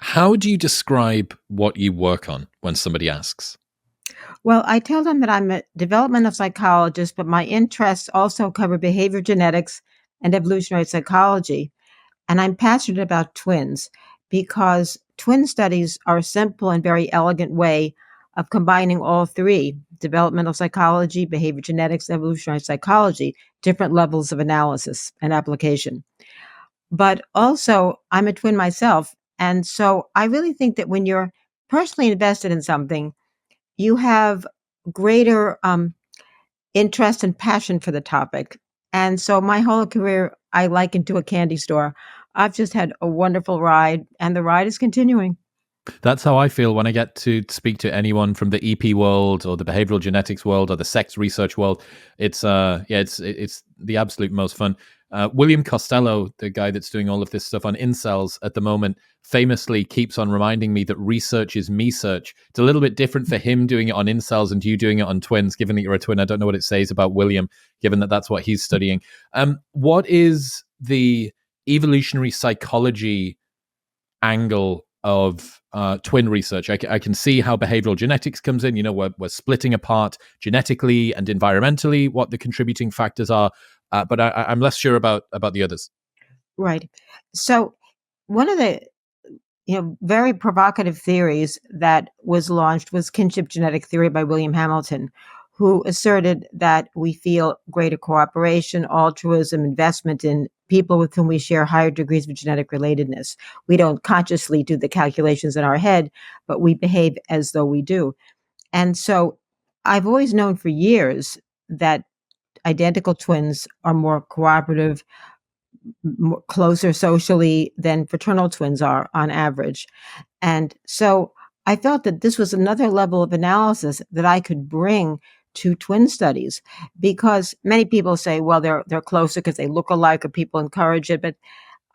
How do you describe what you work on when somebody asks? Well, I tell them that I'm a developmental psychologist, but my interests also cover behavior genetics and evolutionary psychology. And I'm passionate about twins because twin studies are a simple and very elegant way of combining all three: developmental psychology, behavior genetics, evolutionary psychology, different levels of analysis and application. But also, I'm a twin myself. And so I really think that when you're personally invested in something, you have greater interest and passion for the topic. And so my whole career, I liken to a candy store. I've just had a wonderful ride, and the ride is continuing. That's how I feel when I get to speak to anyone from the EP world or the behavioral genetics world or the sex research world. It's the absolute most fun. William Costello, the guy that's doing all of this stuff on incels at the moment, famously keeps on reminding me that research is me search. It's a little bit different for him doing it on incels and you doing it on twins. Given that you're a twin, I don't know what it says about William, given that that's what he's studying. What is the evolutionary psychology angle of twin research? I can see how behavioral genetics comes in. We're splitting apart genetically and environmentally what the contributing factors are, but I'm less sure about the others. Right. So one of the very provocative theories that was launched was kinship genetic theory by William Hamilton, who asserted that we feel greater cooperation, altruism, investment in people with whom we share higher degrees of genetic relatedness. We don't consciously do the calculations in our head, but we behave as though we do. And so I've always known for years that identical twins are more cooperative, closer socially than fraternal twins are on average. And so I felt that this was another level of analysis that I could bring to twin studies, because many people say, well, they're closer because they look alike or people encourage it. But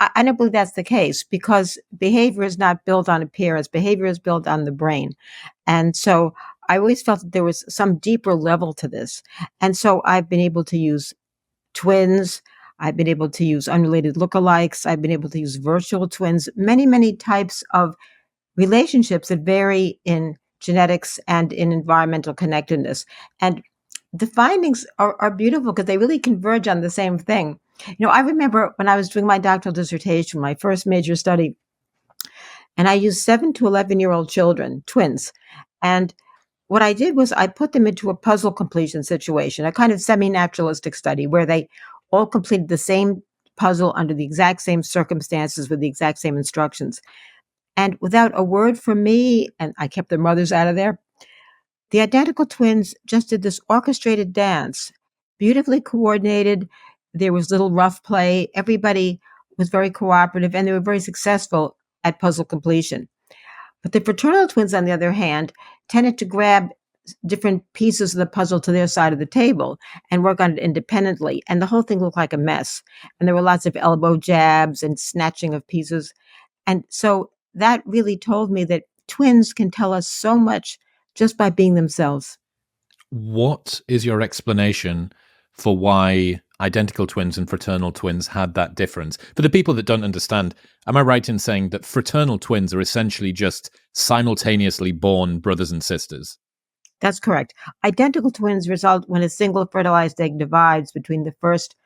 I don't believe that's the case, because behavior is not built on appearance. Behavior is built on the brain. And so I always felt that there was some deeper level to this. And so I've been able to use twins. I've been able to use unrelated lookalikes. I've been able to use virtual twins, many, many types of relationships that vary in genetics and in environmental connectedness. And the findings are beautiful because they really converge on the same thing. I remember when I was doing my doctoral dissertation, my first major study, and I used 7 to 11-year-old children, twins. And what I did was I put them into a puzzle completion situation, a kind of semi-naturalistic study where they all completed the same puzzle under the exact same circumstances with the exact same instructions. And without a word from me, and I kept their mothers out of there, the identical twins just did this orchestrated dance, beautifully coordinated. There was little rough play. Everybody was very cooperative, and they were very successful at puzzle completion. But the fraternal twins, on the other hand, tended to grab different pieces of the puzzle to their side of the table and work on it independently. And the whole thing looked like a mess. And there were lots of elbow jabs and snatching of pieces. And so that really told me that twins can tell us so much just by being themselves. What is your explanation for why identical twins and fraternal twins had that difference? For the people that don't understand, am I right in saying that fraternal twins are essentially just simultaneously born brothers and sisters? That's correct. Identical twins result when a single fertilized egg divides between the first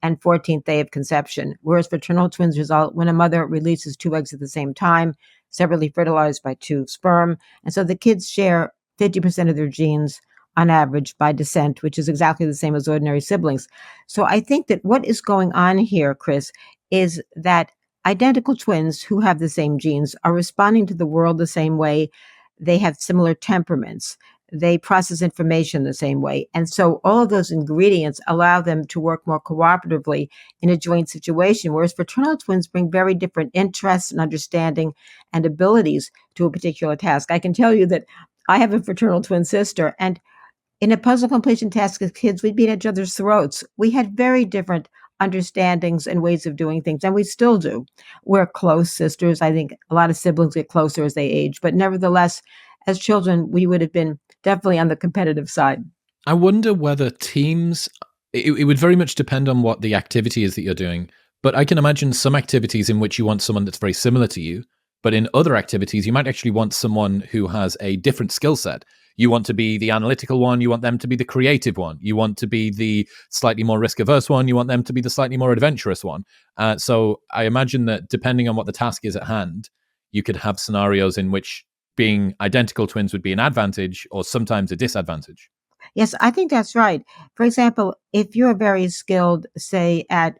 and 14th day of conception, whereas fraternal twins result when a mother releases two eggs at the same time, separately fertilized by two sperm. And so the kids share 50% of their genes on average by descent, which is exactly the same as ordinary siblings. So I think that what is going on here, Chris, is that identical twins who have the same genes are responding to the world the same way. They have similar temperaments. They process information the same way. And so all of those ingredients allow them to work more cooperatively in a joint situation, whereas fraternal twins bring very different interests and understanding and abilities to a particular task. I can tell you that I have a fraternal twin sister, and in a puzzle completion task as kids, we'd be at each other's throats. We had very different understandings and ways of doing things, and we still do. We're close sisters. I think a lot of siblings get closer as they age, but nevertheless, as children, we would have been definitely on the competitive side. I wonder whether teams, it would very much depend on what the activity is that you're doing. But I can imagine some activities in which you want someone that's very similar to you, But in other activities, you might actually want someone who has a different skill set. You want to be the analytical one. You want them to be the creative one. You want to be the slightly more risk averse one. You want them to be the slightly more adventurous one. So I imagine that depending on what the task is at hand, you could have scenarios in which being identical twins would be an advantage or sometimes a disadvantage. Yes, I think that's right. For example, if you're very skilled, say, at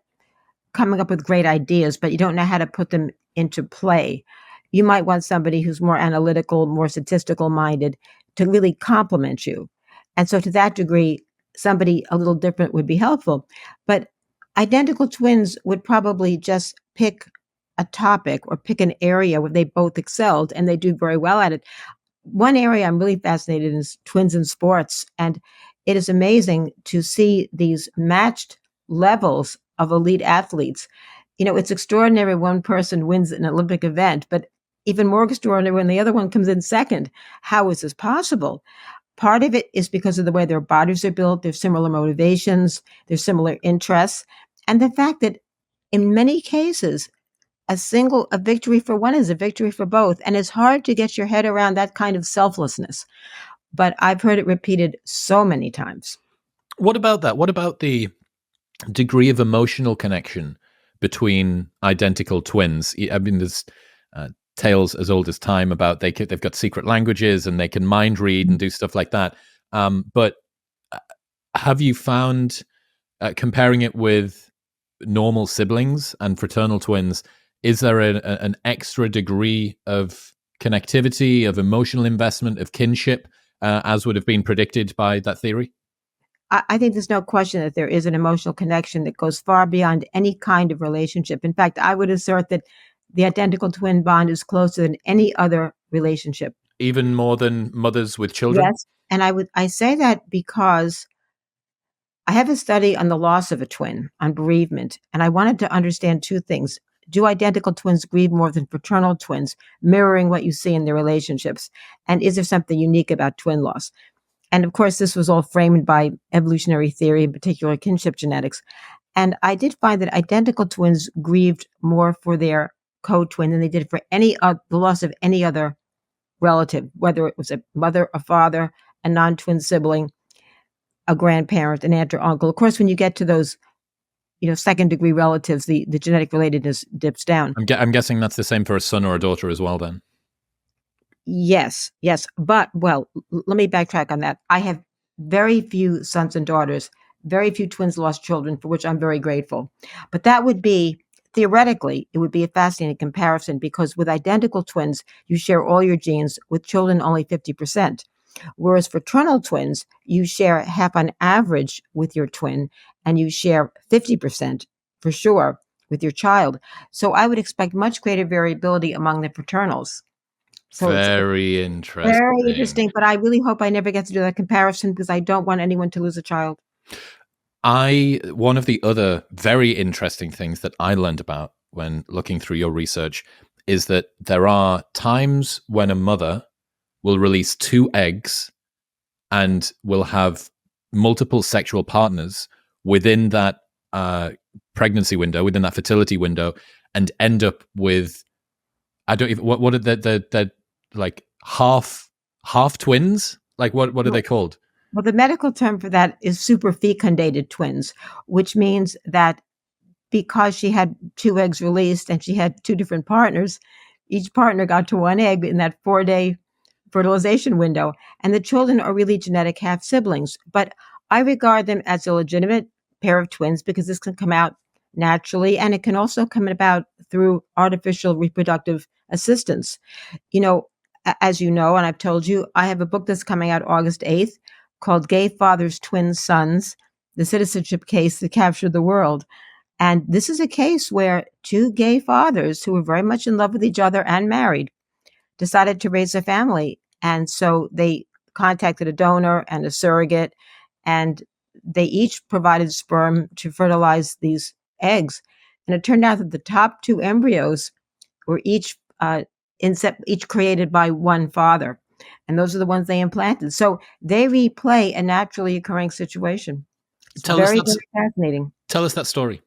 coming up with great ideas, but you don't know how to put them into play, you might want somebody who's more analytical, more statistical minded to really complement you. And so, to that degree, somebody a little different would be helpful. But identical twins would probably just pick a topic or pick an area where they both excelled and they do very well at it. One area I'm really fascinated in is twins in sports. And it is amazing to see these matched levels of elite athletes. It's extraordinary when one person wins an Olympic event, but even more extraordinary when the other one comes in second. How is this possible? Part of it is because of the way their bodies are built, their similar motivations, their similar interests, and the fact that in many cases, a victory for one is a victory for both. And it's hard to get your head around that kind of selflessness. But I've heard it repeated so many times. What about that? What about the degree of emotional connection between identical twins? I mean, there's tales as old as time about they've got secret languages and they can mind read and do stuff like that. But have you found, comparing it with normal siblings and fraternal twins, is there an extra degree of connectivity, of emotional investment, of kinship, as would have been predicted by that theory? I think there's no question that there is an emotional connection that goes far beyond any kind of relationship. In fact, I would assert that the identical twin bond is closer than any other relationship. Even more than mothers with children? Yes. And I say that because I have a study on the loss of a twin, on bereavement, and I wanted to understand two things. Do identical twins grieve more than fraternal twins, mirroring what you see in their relationships? And is there something unique about twin loss? And of course, this was all framed by evolutionary theory, in particular kinship genetics. And I did find that identical twins grieved more for their co-twin than they did for the loss of any other relative, whether it was a mother, a father, a non-twin sibling, a grandparent, an aunt or uncle. Of course, when you get to those, second degree relatives, the genetic relatedness dips down. I'm guessing that's the same for a son or a daughter as well, then. Yes, yes. But, well, let me backtrack on that. I have very few sons and daughters, very few twins lost children, for which I'm very grateful. But that would be, theoretically, it would be a fascinating comparison because with identical twins, you share all your genes, with children, only 50%. Whereas fraternal twins, you share half on average with your twin, and you share 50% for sure with your child. So I would expect much greater variability among the fraternals. So it's Very very interesting. interesting, but I really hope I never get to do that comparison because I don't want anyone to lose a child. One of the other very interesting things that I learned about when looking through your research is that there are times when a mother will release 2 eggs and will have multiple sexual partners within that pregnancy window, within that fertility window, and end up with, I don't even, what are the like half twins? Like what are they called? Well, the medical term for that is superfecundated twins, which means that because she had 2 eggs released and she had 2 different partners, each partner got to 1 egg in that 4-day fertilization window. And the children are really genetic half siblings. But I regard them as a legitimate pair of twins because this can come out naturally and it can also come about through artificial reproductive assistance. As you know, and I've told you, I have a book that's coming out August 8th called Gay Fathers, Twin Sons, the citizenship case that captured the world. And this is a case where 2 gay fathers who were very much in love with each other and married decided to raise a family. And so they contacted a donor and a surrogate, and they each provided sperm to fertilize these eggs. And it turned out that the top 2 embryos were each created by one father. And those are the ones they implanted. So they replay a naturally occurring situation. It's Tell us very, that. very fascinating. Tell us that story.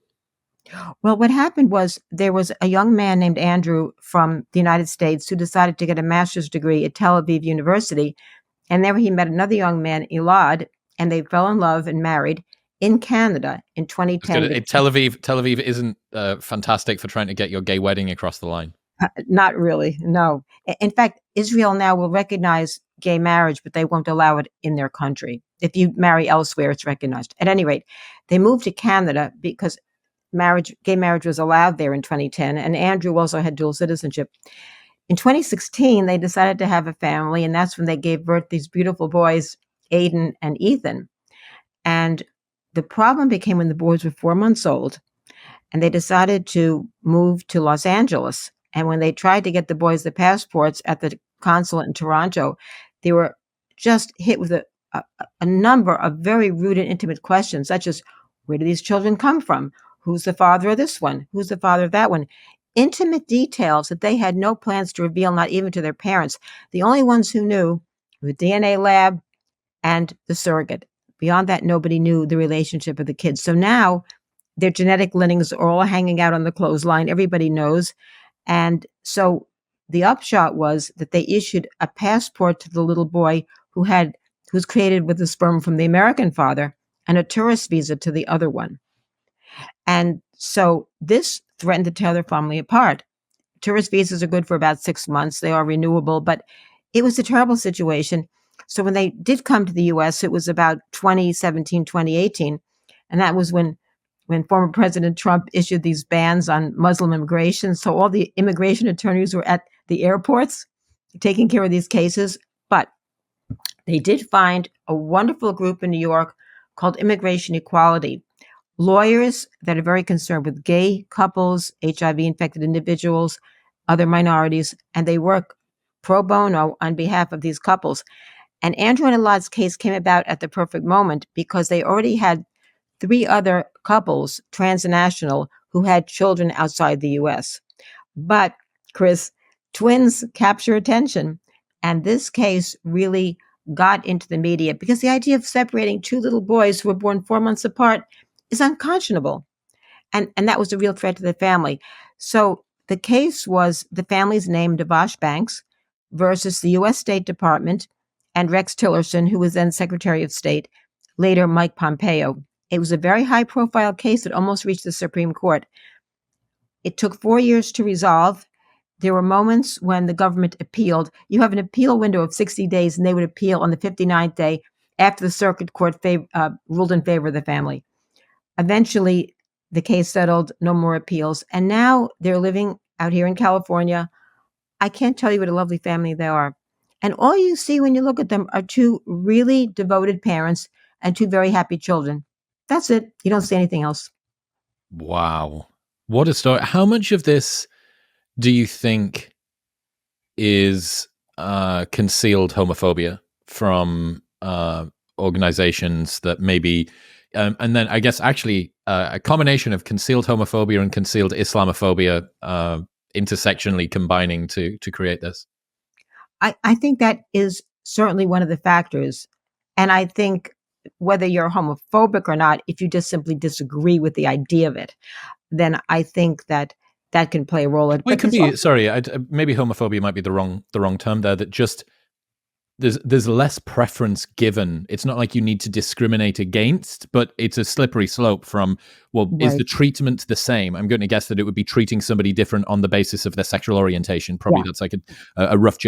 Well, what happened was there was a young man named Andrew from the United States who decided to get a master's degree at Tel Aviv University. And there he met another young man, Elad, and they fell in love and married in Canada in It's good. 2010. Tel Aviv isn't fantastic for trying to get your gay wedding across the line. Not really, no. In fact, Israel now will recognize gay marriage, but they won't allow it in their country. If you marry elsewhere, it's recognized. At any rate, they moved to Canada because gay marriage was allowed there in 2010, and Andrew also had dual citizenship. In 2016, they decided to have a family, and that's when they gave birth to these beautiful boys, Aiden and Ethan. And the problem became when the boys were 4 months old, and they decided to move to Los Angeles. And when they tried to get the boys the passports at the consulate in Toronto, they were just hit with a number of very rude and intimate questions, such as, where do these children come from? Who's the father of this one? Who's the father of that one? Intimate details that they had no plans to reveal, not even to their parents. The only ones who knew were the DNA lab and the surrogate. Beyond that, nobody knew the relationship of the kids. So now their genetic linings are all hanging out on the clothesline. Everybody knows. And so the upshot was that they issued a passport to the little boy who was created with the sperm from the American father and a tourist visa to the other one. And so this threatened to tear their family apart. Tourist visas are good for about 6 months. They are renewable, but it was a terrible situation. So when they did come to the US, it was about 2017, 2018. And that was when former President Trump issued these bans on Muslim immigration. So all the immigration attorneys were at the airports taking care of these cases. But they did find a wonderful group in New York called Immigration Equality. Lawyers that are very concerned with gay couples, HIV infected individuals, other minorities, and they work pro bono on behalf of these couples. And Andrew and Elad's case came about at the perfect moment because they already had 3 other couples, transnational, who had children outside the US. But, Chris, twins capture attention. And this case really got into the media because the idea of separating 2 little boys who were born 4 months apart is unconscionable. And that was a real threat to the family. So the case was the family's name, Devash Banks, versus the U.S. State Department and Rex Tillerson, who was then Secretary of State, later Mike Pompeo. It was a very high-profile case that almost reached the Supreme Court. It took 4 years to resolve. There were moments when the government appealed. You have an appeal window of 60 days, and they would appeal on the 59th day after the circuit court ruled in favor of the family. Eventually, the case settled, no more appeals. And now they're living out here in California. I can't tell you what a lovely family they are. And all you see when you look at them are 2 really devoted parents and 2 very happy children. That's it. You don't see anything else. Wow. What a story. How much of this do you think is concealed homophobia from organizations that maybe, and then I guess actually a combination of concealed homophobia and concealed Islamophobia intersectionally combining to create this? I think that is certainly one of the factors. And I think whether you're homophobic or not, if you just simply disagree with the idea of it, then I think that can play a role. Well, it could be. Sorry, maybe homophobia might be the wrong term there. That just there's less preference given. It's not like you need to discriminate against, but it's a slippery slope from, well, right. Is the treatment the same? I'm going to guess that it would be treating somebody different on the basis of their sexual orientation. Probably That's like a rough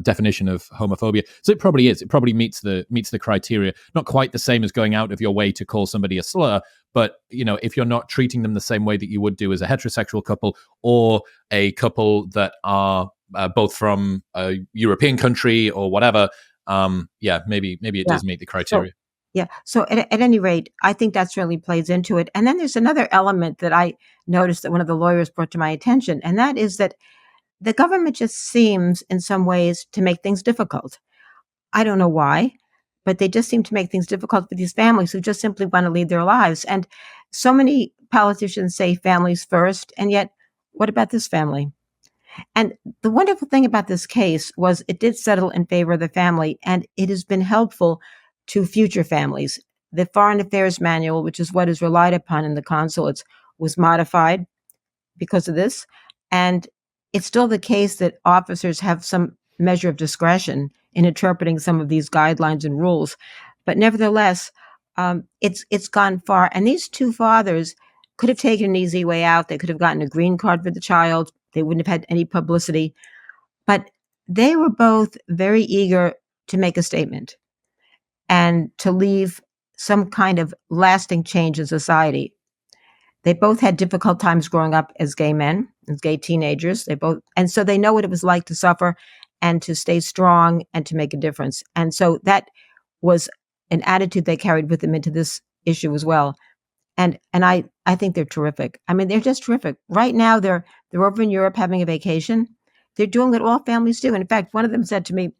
definition of homophobia. So it probably is. It probably meets the criteria. Not quite the same as going out of your way to call somebody a slur, but if you're not treating them the same way that you would do as a heterosexual couple or a couple that are both from a European country or whatever, maybe it does meet the criteria. So at any rate, I think that certainly plays into it. And then there's another element that I noticed that one of the lawyers brought to my attention, and that is that the government just seems in some ways to make things difficult. I don't know why, but they just seem to make things difficult for these families who just simply want to lead their lives. And so many politicians say families first, and yet what about this family? And the wonderful thing about this case was it did settle in favor of the family, and it has been helpful to future families. The Foreign Affairs Manual, which is what is relied upon in the consulates, was modified because of this. And it's still the case that officers have some measure of discretion in interpreting some of these guidelines and rules. But nevertheless, it's gone far. And these two fathers could have taken an easy way out. They could have gotten a green card for the child. They wouldn't have had any publicity. But they were both very eager to make a statement and to leave some kind of lasting change in society. They both had difficult times growing up as gay men, as gay teenagers. And so they know what it was like to suffer and to stay strong and to make a difference. And so that was an attitude they carried with them into this issue as well. And I think they're terrific. I mean, they're just terrific. Right now, they're over in Europe having a vacation. They're doing what all families do. And in fact, one of them said to me,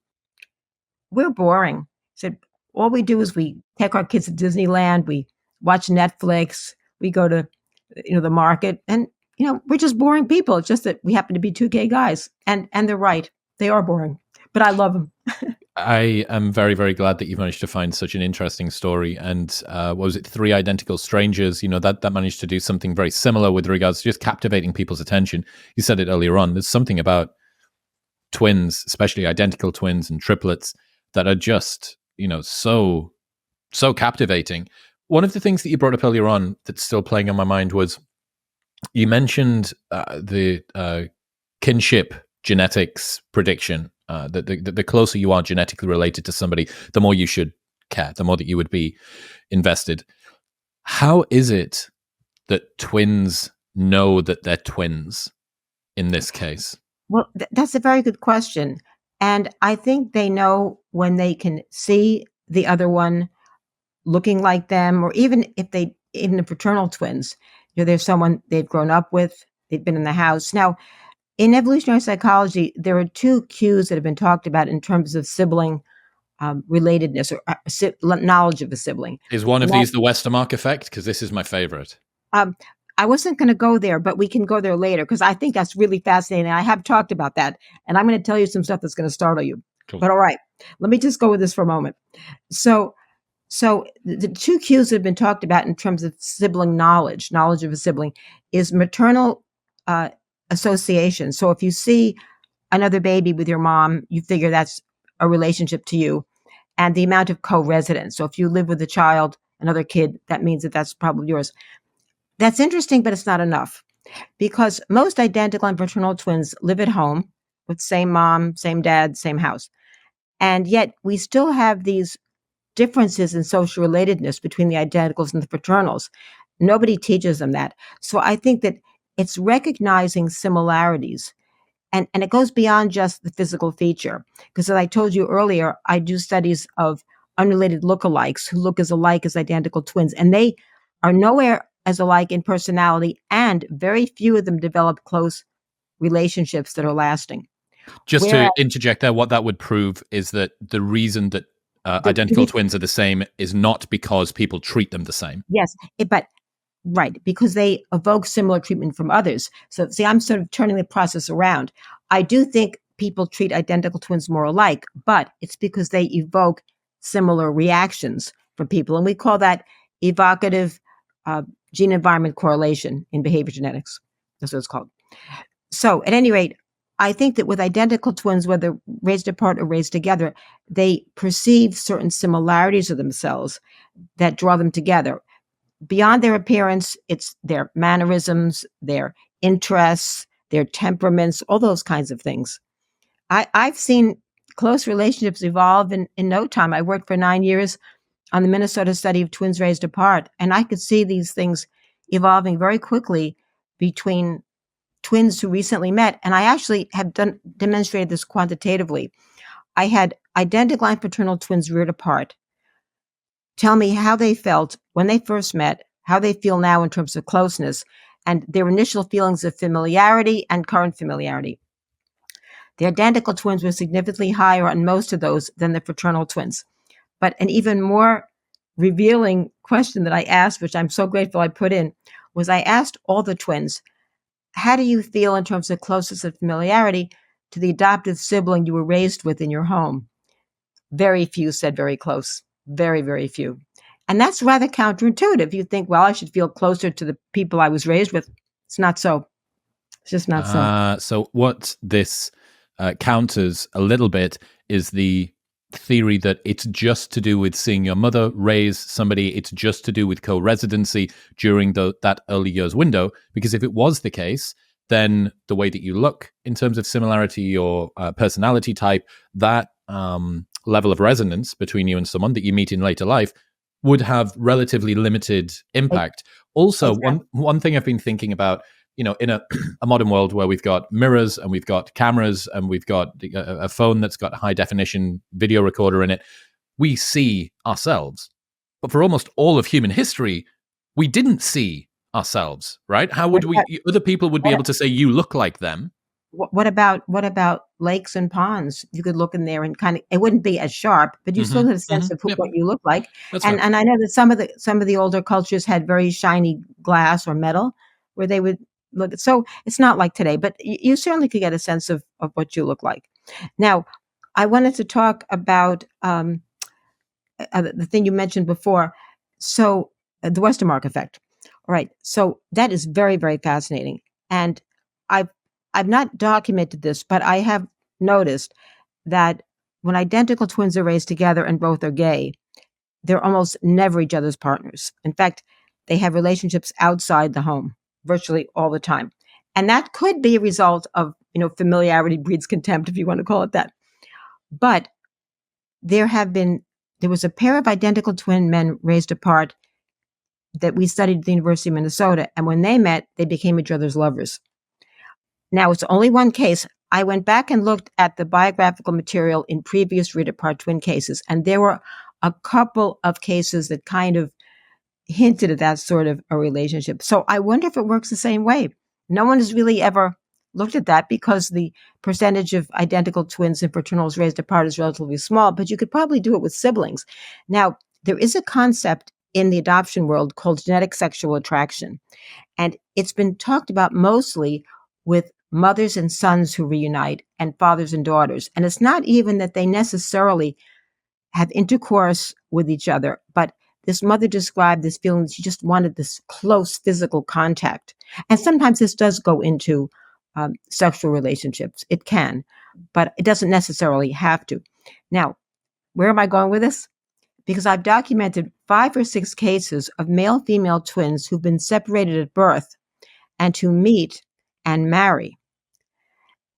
"We're boring." He said, "All we do is we take our kids to Disneyland, we watch Netflix, we go to the market, and we're just boring people. It's just that we happen to be two gay guys." And they're right. They are boring, but I love them. I am very, very glad that you've managed to find such an interesting story. And what was it, Three Identical Strangers? That managed to do something very similar with regards to just captivating people's attention. You said it earlier on. There's something about twins, especially identical twins and triplets, that are just so captivating. One of the things that you brought up earlier on that's still playing on my mind was you mentioned the kinship genetics prediction. That the closer you are genetically related to somebody, the more you should care, the more that you would be invested. How is it that twins know that they're twins in this case? Well, that's a very good question. And I think they know when they can see the other one looking like them, or even the fraternal twins, there's someone they've grown up with, they've been in the house. Now, in evolutionary psychology, there are two cues that have been talked about in terms of sibling relatedness or knowledge of a sibling. Is one of these the Westermarck effect? Because this is my favorite. I wasn't going to go there, but we can go there later because I think that's really fascinating. I have talked about that, and I'm going to tell you some stuff that's going to startle you. Cool. But all right, let me just go with this for a moment. So the two cues that have been talked about in terms of sibling knowledge of a sibling, is maternal association. So if you see another baby with your mom, you figure that's a relationship to you, and the amount of co-residence. So if you live with a child, another kid, that means that that's probably yours. That's interesting, but it's not enough, because most identical and fraternal twins live at home with same mom, same dad, same house. And yet we still have these differences in social relatedness between the identicals and the fraternals. Nobody teaches them that. So I think that it's recognizing similarities. And it goes beyond just the physical feature. Because as I told you earlier, I do studies of unrelated lookalikes who look as alike as identical twins. And they are nowhere as alike in personality, and very few of them develop close relationships that are lasting. Just to interject there, what that would prove is that the reason that identical twins are the same is not because people treat them the same. Yes, but right, because they evoke similar treatment from others. So see, I'm sort of turning the process around. I do think people treat identical twins more alike, but it's because they evoke similar reactions from people. And we call that evocative gene-environment correlation in behavior genetics. That's what it's called. So at any rate, I think that with identical twins, whether raised apart or raised together, they perceive certain similarities of themselves that draw them together. Beyond their appearance, it's their mannerisms, their interests, their temperaments, all those kinds of things. I've seen close relationships evolve in no time. I worked for 9 years on the Minnesota study of twins raised apart, and I could see these things evolving very quickly between twins who recently met. And I actually have demonstrated this quantitatively. I had identical and fraternal twins reared apart tell me how they felt when they first met, how they feel now in terms of closeness, and their initial feelings of familiarity and current familiarity. The identical twins were significantly higher on most of those than the fraternal twins. But an even more revealing question that I asked, which I'm so grateful I put in, was I asked all the twins, how do you feel in terms of closeness and familiarity to the adoptive sibling you were raised with in your home? Very few said very close. Very, very few. And that's rather counterintuitive. You think, well, I should feel closer to the people I was raised with. It's not so. It's just not so. So what this counters a little bit is the theory that it's just to do with seeing your mother raise somebody. It's just to do with co-residency during that early years window. Because if it was the case, then the way that you look in terms of similarity or personality type, that level of resonance between you and someone that you meet in later life would have relatively limited impact. Also, Exactly. one thing I've been thinking about, in a modern world where we've got mirrors and we've got cameras and we've got a phone that's got a high definition video recorder in it, we see ourselves. But for almost all of human history, we didn't see ourselves, right? How would What, other people would be able to say you look like them? what about lakes and ponds? You could look in there and kind of, it wouldn't be as sharp, but you still Mm-hmm. have a sense of Yep, what you look like. that's And fair. and I know that some of the older cultures had very shiny glass or metal where they would look. So it's not like today, but you certainly could get a sense of what you look like. Now, I wanted to talk about the thing you mentioned before. So the Westermark effect. All right. So that is very, very fascinating. And I've I've not documented this, but I have noticed that when identical twins are raised together and both are gay, they're almost never each other's partners. In fact, they have relationships outside the home virtually all the time. And that could be a result of, familiarity breeds contempt, if you want to call it that. But there have been there was a pair of identical twin men raised apart that we studied at the University of Minnesota, and when they met, they became each other's lovers. Now, it's only one case. I went back and looked at the biographical material in previous read apart twin cases, and there were a couple of cases that kind of hinted at that sort of a relationship. So I wonder if it works the same way. No one has really ever looked at that because the percentage of identical twins and fraternals raised apart is relatively small, but you could probably do it with siblings. Now, there is a concept in the adoption world called genetic sexual attraction, and it's been talked about mostly with mothers and sons who reunite and fathers and daughters. And it's not even that they necessarily have intercourse with each other, but this mother described this feeling that she just wanted this close physical contact. And sometimes this does go into sexual relationships. It can, but it doesn't necessarily have to. Now, where am I going with this? Because I've documented 5 or 6 cases of male female twins who've been separated at birth and who meet and marry.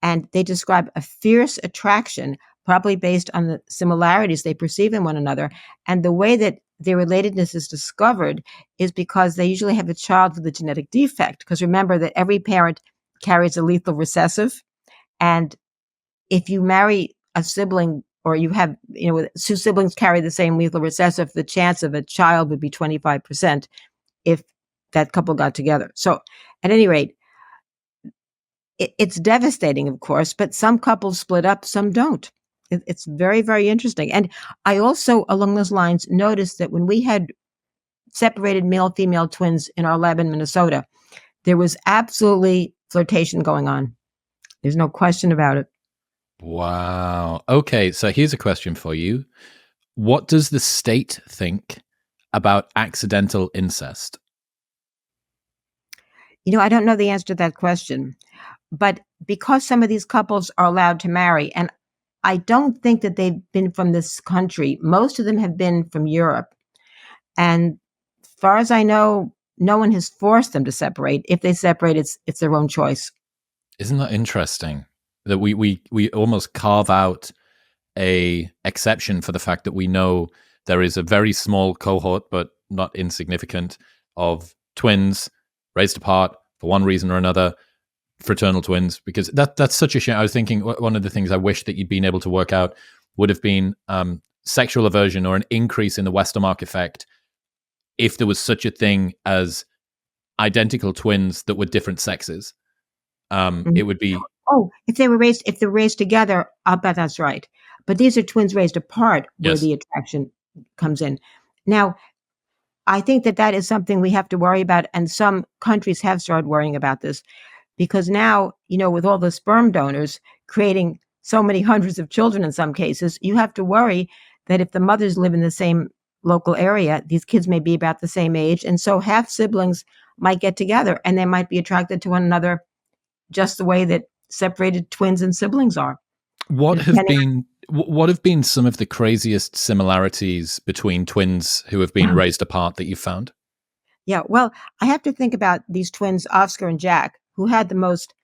And they describe a fierce attraction, probably based on the similarities they perceive in one another. And the way that their relatedness is discovered is because they usually have a child with a genetic defect. Because remember that every parent carries a lethal recessive. And if you marry a sibling or you have, 2 siblings carry the same lethal recessive, the chance of a child would be 25% if that couple got together. So at any rate, it's devastating, of course, but some couples split up, some don't. It's very, very interesting. And I also, along those lines, noticed that when we had separated male female twins in our lab in Minnesota, there was absolutely flirtation going on. There's no question about it. Wow. Okay, so here's a question for you. What does the state think about accidental incest? I don't know the answer to that question, but because some of these couples are allowed to marry, and I don't think that they've been from this country, most of them have been from Europe. And as far as I know, no one has forced them to separate. If they separate, it's their own choice. Isn't that interesting that we almost carve out a exception for the fact that we know there is a very small cohort, but not insignificant, of twins raised apart for one reason or another, fraternal twins, because that's such a shame. I was thinking one of the things I wish that you'd been able to work out would have been sexual aversion or an increase in the Westermark effect if there was such a thing as identical twins that were different sexes. Mhm. It would be Oh, if they're raised together, I'll bet that's right. But these are twins raised apart where yes. the attraction comes in. Now, I think that that is something we have to worry about, and some countries have started worrying about this because now, with all the sperm donors creating so many hundreds of children in some cases, you have to worry that if the mothers live in the same local area, these kids may be about the same age. And so half siblings might get together and they might be attracted to one another just the way that separated twins and siblings are. Depending What have been some of the craziest similarities between twins who have been on, raised apart that you've found? yeah, well, I have to think about these twins, Oscar and Jack, who had the most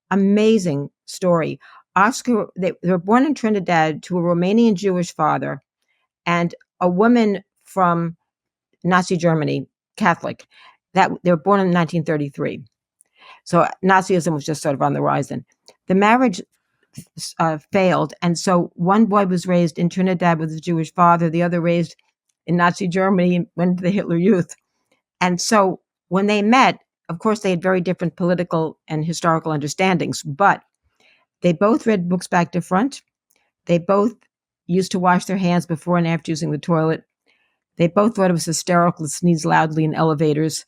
amazing story. Oscar, they were born in Trinidad to a Romanian Jewish father and a woman from Nazi Germany, Catholic. That they were born in 1933. So Nazism was just sort of on the rise then. The marriage failed, and so one boy was raised in Trinidad with a Jewish father, the other raised in Nazi Germany and went to the Hitler Youth. And so when they met, of course, they had very different political and historical understandings, but they both read books back to front. They both used to wash their hands before and after using the toilet. They both thought it was hysterical to sneeze loudly in elevators.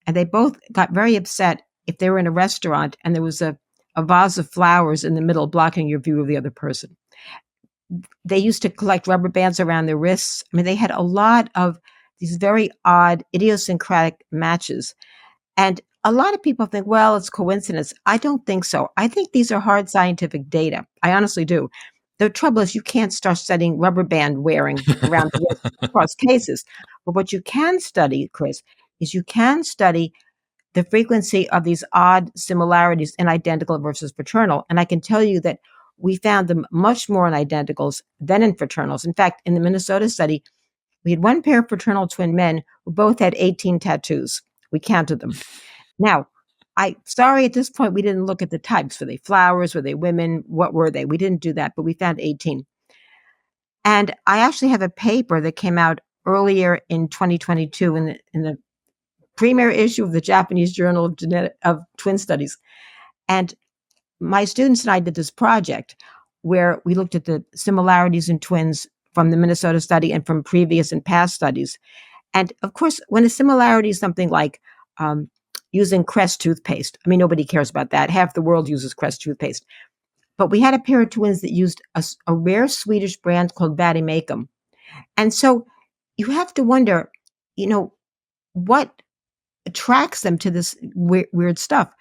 And they both got very upset if they were in a restaurant and there was a vase of flowers in the middle blocking your view of the other person. They used to collect rubber bands around their wrists. I mean, they had a lot of these very odd, idiosyncratic matches. And a lot of people think, well, it's coincidence. I don't think so. I think these are hard scientific data. I honestly do. The trouble is you can't start studying rubber band wearing around the wrist across cases. But what you can study, Chris, is you can study the frequency of these odd similarities in identical versus fraternal. And I can tell you that we found them much more in identicals than in fraternals. In fact, in the Minnesota study, we had one pair of fraternal twin men who both had 18 tattoos. We counted them. Now, sorry, at this point, we didn't look at the types. Were they flowers? Were they women? What were they? We didn't do that, but we found 18. And I actually have a paper that came out earlier in 2022 in the premier issue of the Japanese Journal of Twin Studies. And my students and I did this project where we looked at the similarities in twins from the Minnesota study and from previous and past studies. And of course, when a similarity is something like using Crest toothpaste, I mean, nobody cares about that. Half the world uses Crest toothpaste. But we had a pair of twins that used a rare Swedish brand called Vadimakum. And so you have to wonder, what attracts them to this weird stuff.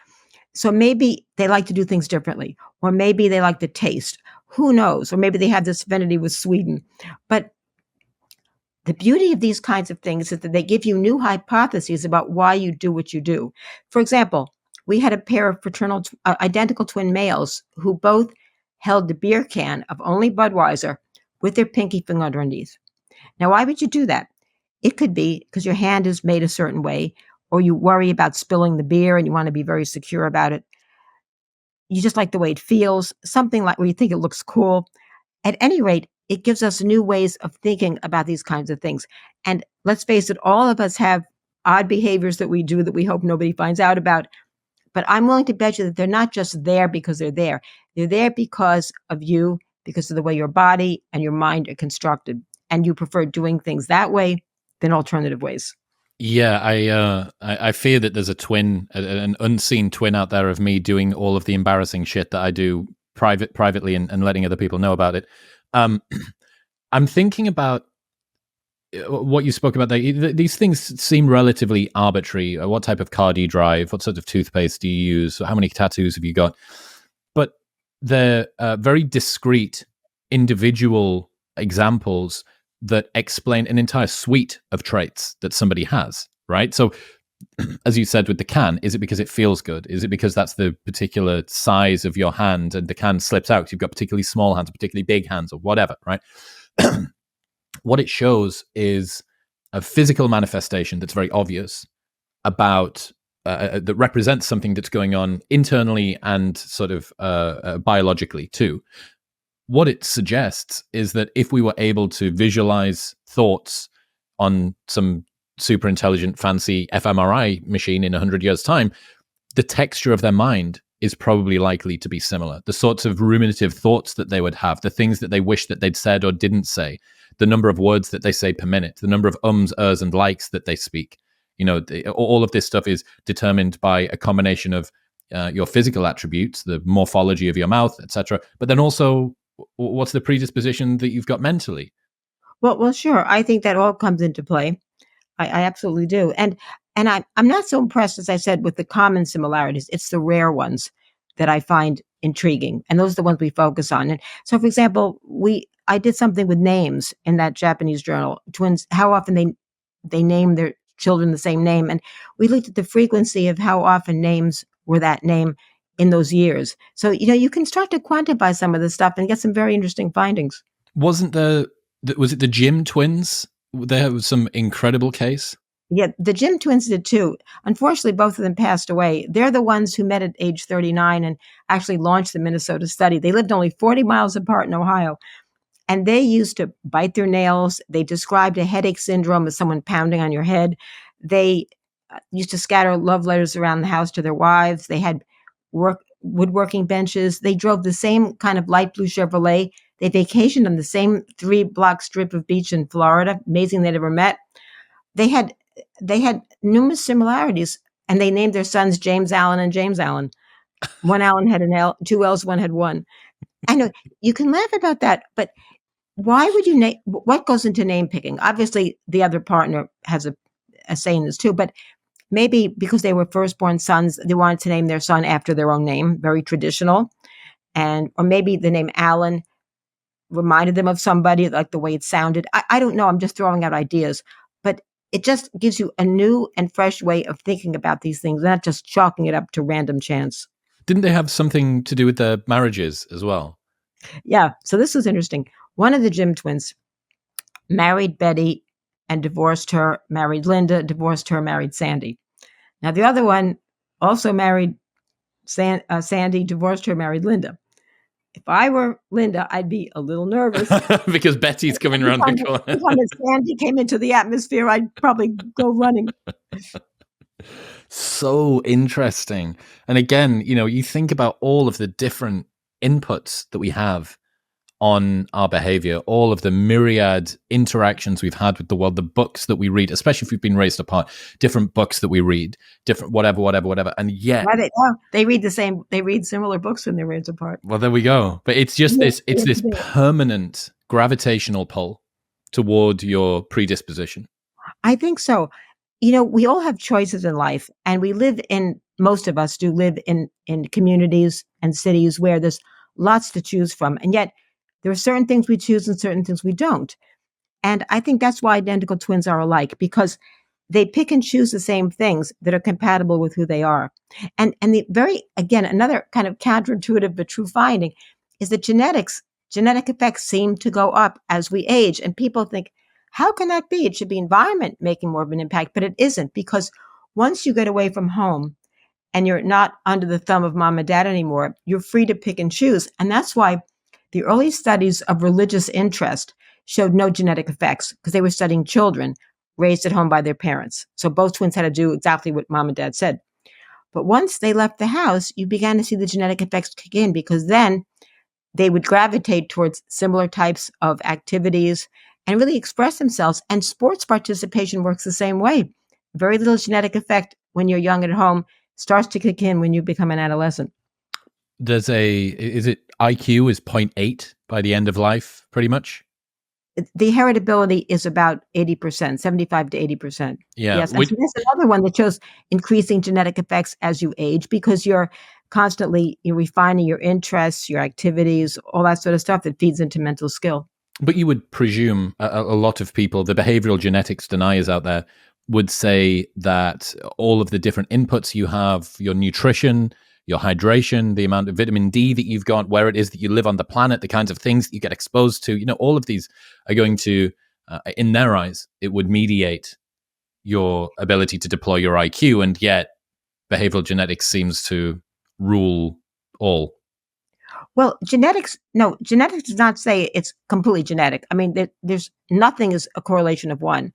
So maybe they like to do things differently, or maybe they like the taste. Who knows? Or maybe they have this affinity with Sweden. But the beauty of these kinds of things is that they give you new hypotheses about why you do what you do. For example, we had a pair of fraternal, identical twin males who both held the beer can of only Budweiser with their pinky finger underneath. Now, why would you do that? It could be because your hand is made a certain way, or you worry about spilling the beer and you want to be very secure about it. You just like the way it feels, something like where you think it looks cool. At any rate, it gives us new ways of thinking about these kinds of things. And let's face it, all of us have odd behaviors that we do that we hope nobody finds out about. But I'm willing to bet you that they're not just there because they're there. They're there because of you, because of the way your body and your mind are constructed. And you prefer doing things that way than alternative ways. Yeah, I fear that there's a twin, an unseen twin out there of me doing all of the embarrassing shit that I do privately and letting other people know about it. I'm thinking about what you spoke about there. These things seem relatively arbitrary. What type of car do you drive? What sort of toothpaste do you use? How many tattoos have you got? But they're very discrete, individual examples that explain an entire suite of traits that somebody has, right? So, as you said with the can, is it because it feels good? Is it because that's the particular size of your hand and the can slips out? You've got particularly small hands, particularly big hands, or whatever, right? What it shows is a physical manifestation that's very obvious about that represents something that's going on internally and sort of biologically too. What it suggests is that if we were able to visualize thoughts on some super intelligent, fancy fMRI machine in 100 years' time, the texture of their mind is probably likely to be similar. The sorts of ruminative thoughts that they would have, the things that they wish that they'd said or didn't say, the number of words that they say per minute, the number of ums, ers, and likes that they speak. All of this stuff is determined by a combination of your physical attributes, the morphology of your mouth, etc., but then also what's the predisposition that you've got mentally? Well, sure. I think that all comes into play. I absolutely do. And I'm not so impressed, as I said, with the common similarities. It's the rare ones that I find intriguing. And those are the ones we focus on. And so, for example, I did something with names in that Japanese journal. Twins, how often they name their children the same name. And we looked at the frequency of how often names were that name in those years. So, you can start to quantify some of this stuff and get some very interesting findings. Wasn't was it the Jim twins? There was some incredible case. Yeah, the Jim twins did too. Unfortunately, both of them passed away. They're the ones who met at age 39 and actually launched the Minnesota study. They lived only 40 miles apart in Ohio, and they used to bite their nails. They described a headache syndrome as someone pounding on your head. They used to scatter love letters around the house to their wives. They had woodworking benches. They drove the same kind of light blue Chevrolet. They vacationed on the same 3-block strip of beach in Florida. Amazing they never met. They had numerous similarities, and they named their sons James Allen and James Allen. One Allen had an L, two L's, one had one. I know you can laugh about that, but why would you name? What goes into name picking? Obviously, the other partner has a say in this too, but maybe because they were firstborn sons, they wanted to name their son after their own name, very traditional, or maybe the name Allen reminded them of somebody, like the way it sounded. I don't know. I'm just throwing out ideas, but it just gives you a new and fresh way of thinking about these things, not just chalking it up to random chance. Didn't they have something to do with their marriages as well? Yeah. So this is interesting. One of the Jim twins married Betty and divorced her, married Linda, divorced her, married Sandy. Now, the other one also married Sandy, divorced her, married Linda. If I were Linda, I'd be a little nervous. Because Betty's coming around the corner. Every time Sandy came into the atmosphere, I'd probably go running. So interesting. And again, you think about all of the different inputs that we have on our behavior, all of the myriad interactions we've had with the world, the books that we read, especially if we've been raised apart, different books that we read, different whatever. And yet they read similar books when they're raised apart. Well, there we go. But it's just this permanent gravitational pull toward your predisposition. I think so. We all have choices in life, and most of us do live in communities and cities where there's lots to choose from. And yet there are certain things we choose and certain things we don't. And I think that's why identical twins are alike, because they pick and choose the same things that are compatible with who they are. And another kind of counterintuitive but true finding is that genetic effects seem to go up as we age. And people think, how can that be? It should be environment making more of an impact, but it isn't, because once you get away from home and you're not under the thumb of mom and dad anymore, you're free to pick and choose. And that's why the early studies of religious interest showed no genetic effects, because they were studying children raised at home by their parents. So both twins had to do exactly what mom and dad said. But once they left the house, you began to see the genetic effects kick in, because then they would gravitate towards similar types of activities and really express themselves. And sports participation works the same way. Very little genetic effect when you're young at home starts to kick in when you become an adolescent. Is it IQ is 0.8 by the end of life, pretty much? The heritability is about 80%, 75 to 80%. Yeah. Yes. And so there's another one that shows increasing genetic effects as you age, because you're constantly refining your interests, your activities, all that sort of stuff that feeds into mental skill. But you would presume a lot of people, the behavioral genetics deniers out there, would say that all of the different inputs you have, your nutrition, your hydration, the amount of vitamin D that you've got, where it is that you live on the planet, the kinds of things that you get exposed to, all of these are going to, in their eyes, it would mediate your ability to deploy your IQ. And yet behavioral genetics seems to rule all. Well, genetics does not say it's completely genetic. I mean, there's nothing is a correlation of one.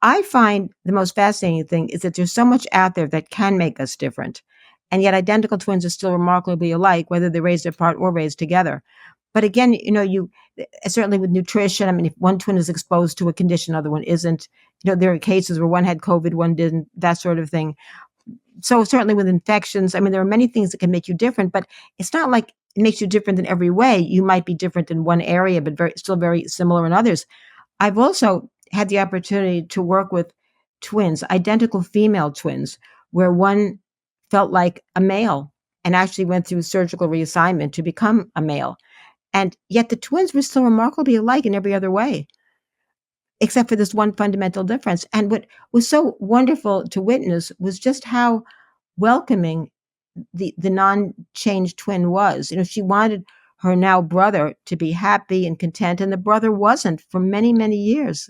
I find the most fascinating thing is that there's so much out there that can make us different. And yet identical twins are still remarkably alike, whether they're raised apart or raised together. But again, you certainly with nutrition, I mean, if one twin is exposed to a condition, other one isn't. There are cases where one had COVID, one didn't, that sort of thing. So certainly with infections, I mean, there are many things that can make you different, but it's not like it makes you different in every way. You might be different in one area, but still very similar in others. I've also had the opportunity to work with twins, identical female twins, where one felt like a male and actually went through surgical reassignment to become a male. And yet the twins were still remarkably alike in every other way, except for this one fundamental difference. And what was so wonderful to witness was just how welcoming the non-changed twin was. She wanted her now brother to be happy and content, and the brother wasn't for many, many years.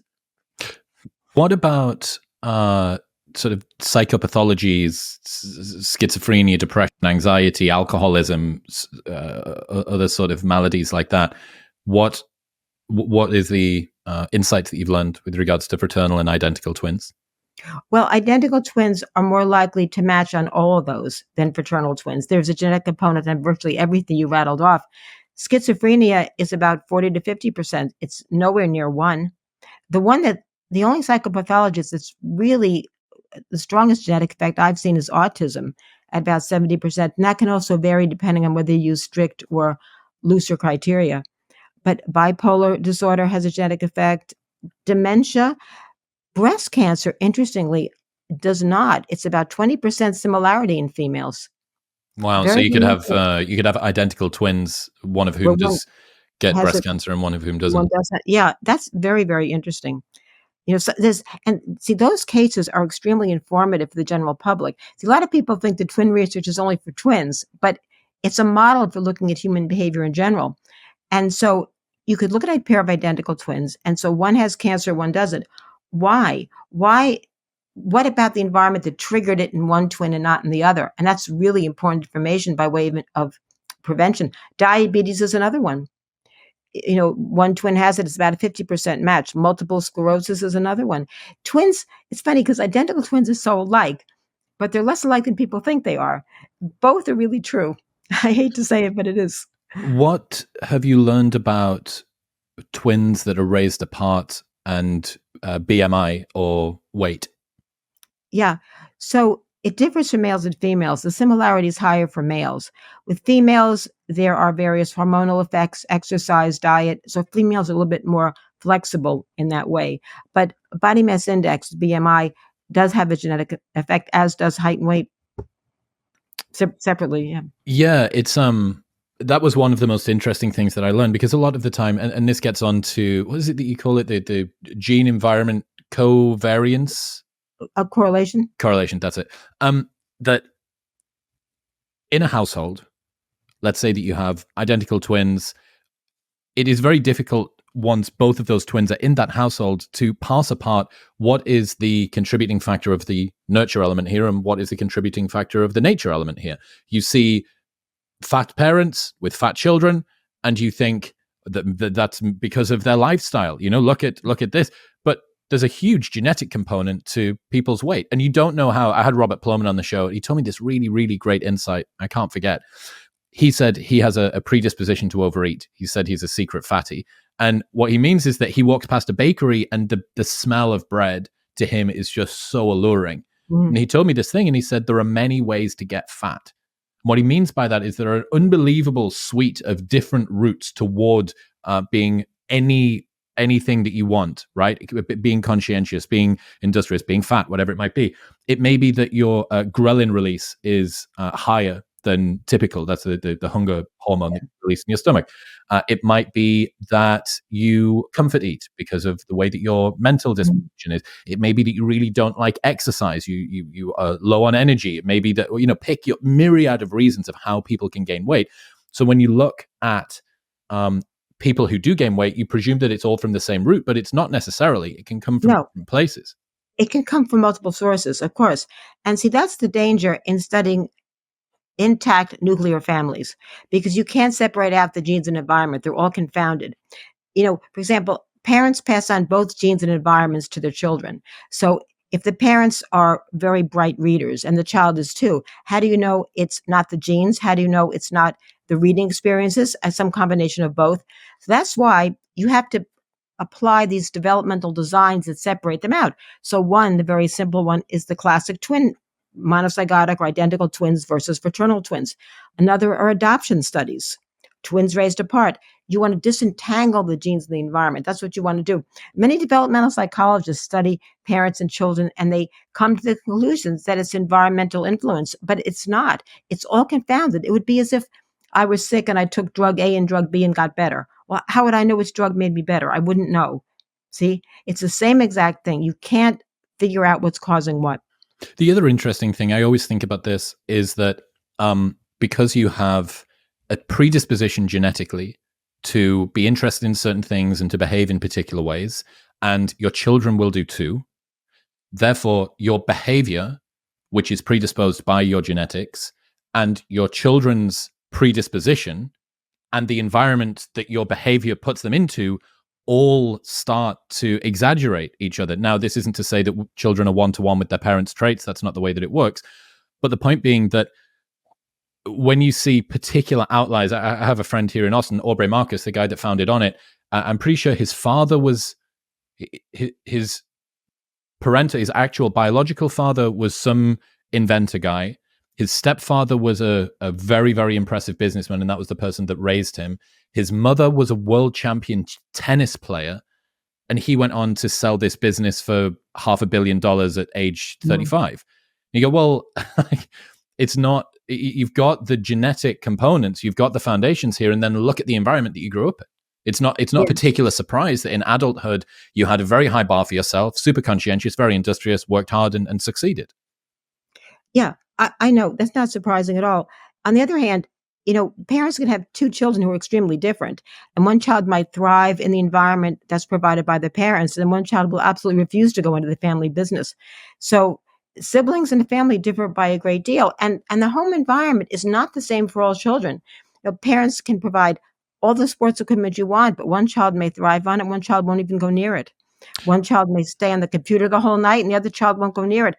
What about sort of psychopathologies, schizophrenia, depression, anxiety, alcoholism, other sort of maladies like that? What is the insights that you've learned with regards to fraternal and identical twins? Well, identical twins are more likely to match on all of those than fraternal twins. There's a genetic component on virtually everything you rattled off. Schizophrenia is about 40 to 50%. It's nowhere near one. The only psychopathologist that's really the strongest genetic effect I've seen is autism at about 70%. And that can also vary depending on whether you use strict or looser criteria. But bipolar disorder has a genetic effect. Dementia, breast cancer, interestingly, does not. It's about 20% similarity in females. Wow! So Very you could have remarkable. identical twins, one of Where whom one does get has breast it, cancer and one of whom one doesn't. doesn't. Yeah, that's very, very interesting. So there's, and see, those cases are extremely informative for the general public. See, a lot of people think that twin research is only for twins, but it's a model for looking at human behavior in general. And so you could look at a pair of identical twins, and so one has cancer, one doesn't. Why? Why? What about the environment that triggered it in one twin and not in the other? And that's really important information by way of prevention. Diabetes is another one. One twin has it, it's about a 50% match. Multiple sclerosis is another one. Twins, it's funny because identical twins are so alike, but they're less alike than people think they are. Both are really true. I hate to say it, but it is. What have you learned about twins that are raised apart and BMI or weight? Yeah. So it differs from males and females. The similarity is higher for males. With females, there are various hormonal effects, exercise, diet. So females are a little bit more flexible in that way. But body mass index, BMI, does have a genetic effect, as does height and weight separately. Yeah. Yeah, it's that was one of the most interesting things that I learned, because a lot of the time, and this gets on to, what is it that you call it, the gene environment covariance? A correlation? Correlation, that's it. That in a household, let's say that you have identical twins, it is very difficult once both of those twins are in that household to parse apart what is the contributing factor of the nurture element here and what is the contributing factor of the nature element here. You see fat parents with fat children, and you think that's because of their lifestyle. Look at this. But there's a huge genetic component to people's weight, and you don't know how. I had Robert Plomin on the show. He told me this really, really great insight I can't forget. He said he has a predisposition to overeat. He said he's a secret fatty. And what he means is that he walks past a bakery and the smell of bread to him is just so alluring. Mm. And he told me this thing, and he said there are many ways to get fat. What he means by that is there are an unbelievable suite of different routes toward being anything that you want, right? Being conscientious, being industrious, being fat, whatever it might be. It may be that your ghrelin release is higher than typical. That's the hunger hormone that you release in your stomach. It might be that you comfort eat because of the way that your mental disposition is. It may be that you really don't like exercise. You are low on energy. It may be that, pick your myriad of reasons of how people can gain weight. So when you look at people who do gain weight, you presume that it's all from the same root, but it's not necessarily. It can come from different places. It can come from multiple sources, of course. And see, that's the danger in studying intact nuclear families, because you can't separate out the genes and environment. They're all confounded. For example, parents pass on both genes and environments to their children. So if the parents are very bright readers and the child is too, how do you know it's not the genes? How do you know it's not the reading experiences? Some combination of both. So that's why you have to apply these developmental designs that separate them out. So one, the very simple one, is the classic twin, monozygotic or identical twins versus fraternal twins. Another are adoption studies. twins raised apart. You want to disentangle the genes in the environment. That's what you want to do. Many developmental psychologists study parents and children, and they come to the conclusions that it's environmental influence, but it's not. It's all confounded. It would be as if I was sick and I took drug A and drug B and got better. Well, how would I know which drug made me better? I wouldn't know. See, it's the same exact thing. You can't figure out what's causing what. The other interesting thing I always think about this is that because you have a predisposition genetically to be interested in certain things and to behave in particular ways, and your children will do too, therefore your behavior, which is predisposed by your genetics, and your children's predisposition and the environment that your behavior puts them into all start to exaggerate each other. Now, this isn't to say that children are one-to-one with their parents' traits. That's not the way that it works. But the point being that when you see particular outliers, I have a friend here in Austin, Aubrey Marcus, the guy that founded On It. I'm pretty sure his father was his actual biological father was some inventor guy. His stepfather was a very, very impressive businessman, and that was the person that raised him. His mother was a world champion tennis player, and he went on to sell this business for $500 million at age 35. And you go, well, it's not, you've got the genetic components, you've got the foundations here, and then look at the environment that you grew up in. It's not a particular surprise that in adulthood, you had a very high bar for yourself, super conscientious, very industrious, worked hard and succeeded. Yeah, I know. That's not surprising at all. On the other hand, parents can have two children who are extremely different, and one child might thrive in the environment that's provided by the parents, and one child will absolutely refuse to go into the family business. So siblings in the family differ by a great deal, and the home environment is not the same for all children. Parents can provide all the sports equipment you want, but one child may thrive on it, one child won't even go near it. One child may stay on the computer the whole night, and the other child won't go near it.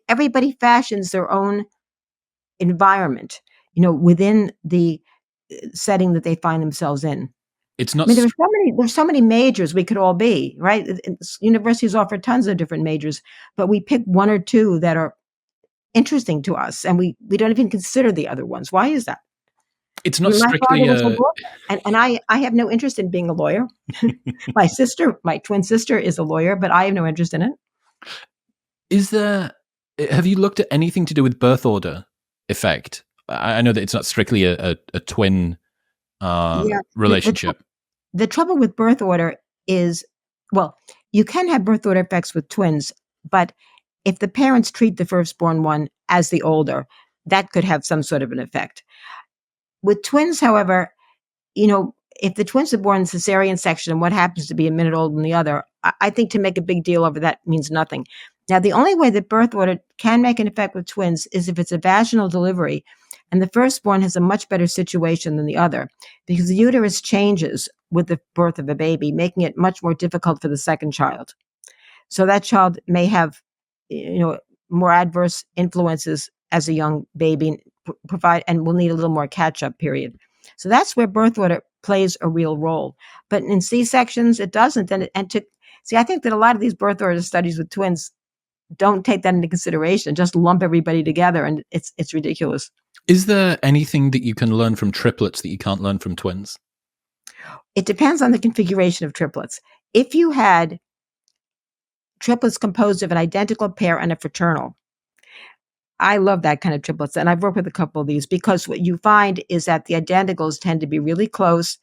Everybody fashions their own environment, within the setting that they find themselves in. It's not. There's so many majors we could all be, right? Universities offer tons of different majors, but we pick one or two that are interesting to us, and we don't even consider the other ones. Why is that? It's not strictly and I have no interest in being a lawyer. My twin sister is a lawyer, but I have no interest in it. Have you looked at anything to do with birth order effect? I know that it's not strictly a twin relationship. The trouble with birth order is, well, you can have birth order effects with twins, but if the parents treat the firstborn one as the older, that could have some sort of an effect. With twins, however, if the twins are born in cesarean section and one happens to be a minute older than the other, I think to make a big deal over that means nothing. Now, the only way that birth order can make an effect with twins is if it's a vaginal delivery and the firstborn has a much better situation than the other, because the uterus changes with the birth of a baby, making it much more difficult for the second child. So that child may have, more adverse influences as a young baby, and will need a little more catch-up period. So that's where birth order plays a real role. But in C-sections, it doesn't. I think that a lot of these birth order studies with twins don't take that into consideration, just lump everybody together, and it's ridiculous. Is there anything that you can learn from triplets that you can't learn from twins? It depends on the configuration of triplets. If you had triplets composed of an identical pair and a fraternal, I love that kind of triplets, and I've worked with a couple of these, because what you find is that the identicals tend to be really close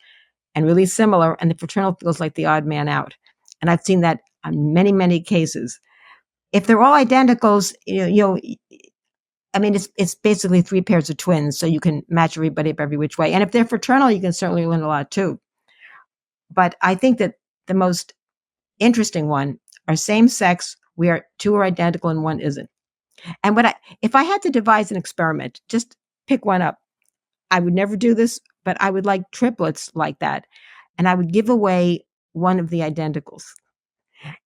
and really similar, and the fraternal feels like the odd man out. And I've seen that on many, many cases. If they're all identicals, it's basically three pairs of twins, so you can match everybody up every which way. And if they're fraternal, you can certainly learn a lot too. But I think that the most interesting one are same sex, where two are identical and one isn't. And if I had to devise an experiment, just pick one up. I would never do this, but I would like triplets like that. And I would give away one of the identicals.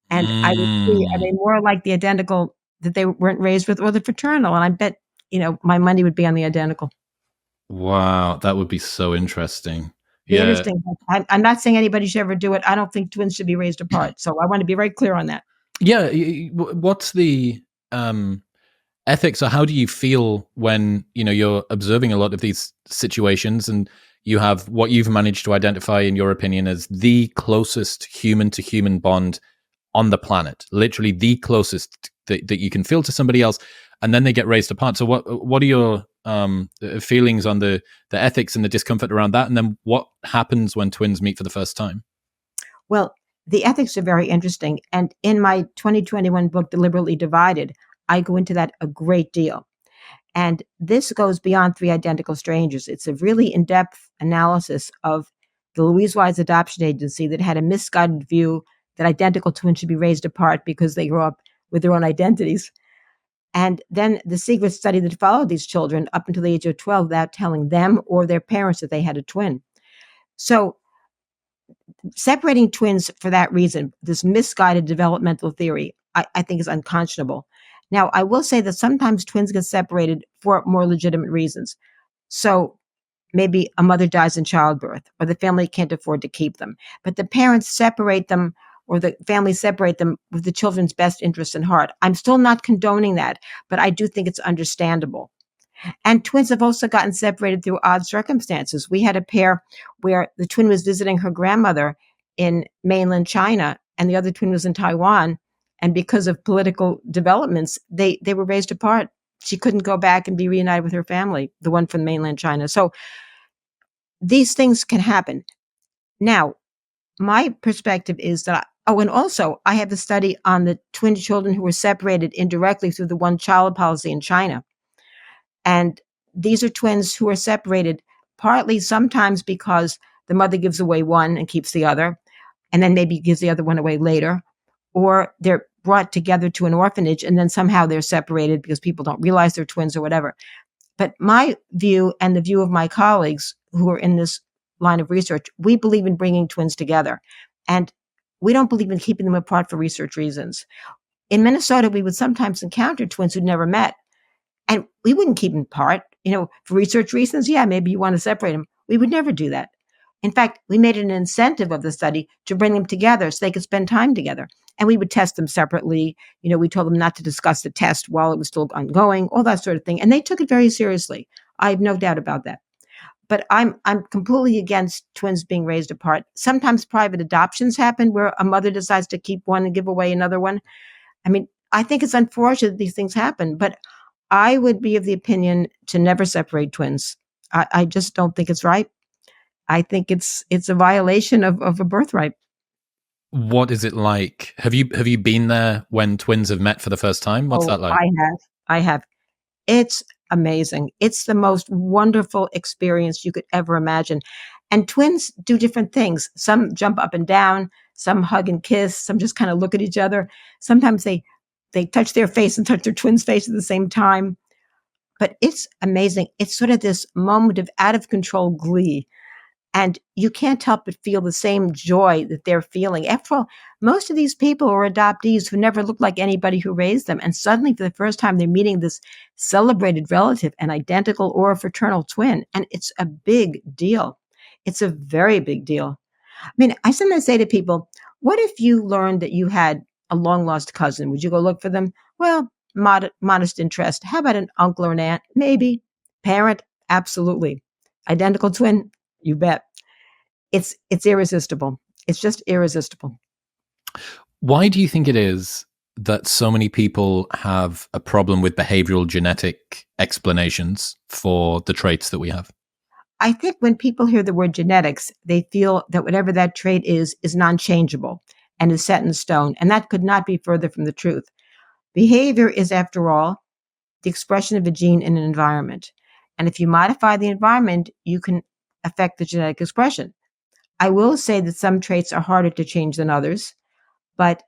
And I would see, are they more like the identical that they weren't raised with, or the fraternal? And I bet, my money would be on the identical. Wow, that would be so interesting. Yeah. Interesting. I'm not saying anybody should ever do it. I don't think twins should be raised apart. So I want to be very clear on that. Yeah. What's the ethics, or how do you feel when you're observing a lot of these situations, and you have what you've managed to identify, in your opinion, as the closest human to human bond on the planet, literally the closest that you can feel to somebody else, and then they get raised apart. So what are your feelings on the ethics and the discomfort around that, and then what happens when twins meet for the first time? Well, the ethics are very interesting. And in my 2021 book, Deliberately Divided, I go into that a great deal. And this goes beyond three identical strangers. It's a really in depth analysis of the Louise Wise Adoption Agency that had a misguided view that identical twins should be raised apart because they grow up with their own identities. And then the secret study that followed these children up until the age of 12 without telling them or their parents that they had a twin. So separating twins for that reason, this misguided developmental theory, I think is unconscionable. Now, I will say that sometimes twins get separated for more legitimate reasons. So maybe a mother dies in childbirth, or the family can't afford to keep them. But the parents separate them, or the family separate them with the children's best interest in heart. I'm still not condoning that, but I do think it's understandable. And twins have also gotten separated through odd circumstances. We had a pair where the twin was visiting her grandmother in mainland China, and the other twin was in Taiwan. And because of political developments, they were raised apart. She couldn't go back and be reunited with her family, the one from mainland China. So these things can happen. Now, my perspective is that, oh, and also I have the study on the twin children who were separated indirectly through the one child policy in China. And these are twins who are separated partly sometimes because the mother gives away one and keeps the other, and then maybe gives the other one away later, or they're brought together to an orphanage and then somehow they're separated because people don't realize they're twins or whatever. But my view and the view of my colleagues who are in this line of research, we believe in bringing twins together. And we don't believe in keeping them apart for research reasons. In Minnesota, we would sometimes encounter twins who'd never met. And we wouldn't keep them apart, for research reasons. Yeah, maybe you want to separate them. We would never do that. In fact, we made an incentive of the study to bring them together so they could spend time together. And we would test them separately. We told them not to discuss the test while it was still ongoing, all that sort of thing. And they took it very seriously. I have no doubt about that. But I'm completely against twins being raised apart. Sometimes private adoptions happen where a mother decides to keep one and give away another one. I mean, I think it's unfortunate that these things happen, but I would be of the opinion to never separate twins. I just don't think it's right. I think it's a violation of a birthright. What is it like? Have you been there when twins have met for the first time? What's Oh, that like? I have. I have. It's amazing. It's the most wonderful experience you could ever imagine. And twins do different things. Some jump up and down, some hug and kiss, some just kind of look at each other. Sometimes they touch their face and touch their twin's face at the same time. But it's amazing. It's sort of this moment of out of control glee. And you can't help but feel the same joy that they're feeling. After all, most of these people are adoptees who never looked like anybody who raised them. And suddenly, for the first time, they're meeting this celebrated relative, an identical or a fraternal twin. And it's a big deal. It's a very big deal. I mean, I sometimes say to people, what if you learned that you had a long lost cousin? Would you go look for them? Well, modest interest. How about an uncle or an aunt? Maybe. Parent? Absolutely. Identical twin? You bet. It's irresistible. It's just irresistible. Why do you think it is that so many people have a problem with behavioral genetic explanations for the traits that we have? I think when people hear the word genetics, they feel that whatever that trait is non-changeable and is set in stone. And that could not be further from the truth. Behavior is, after all, the expression of a gene in an environment. And if you modify the environment, you can affect the genetic expression. I will say that some traits are harder to change than others, but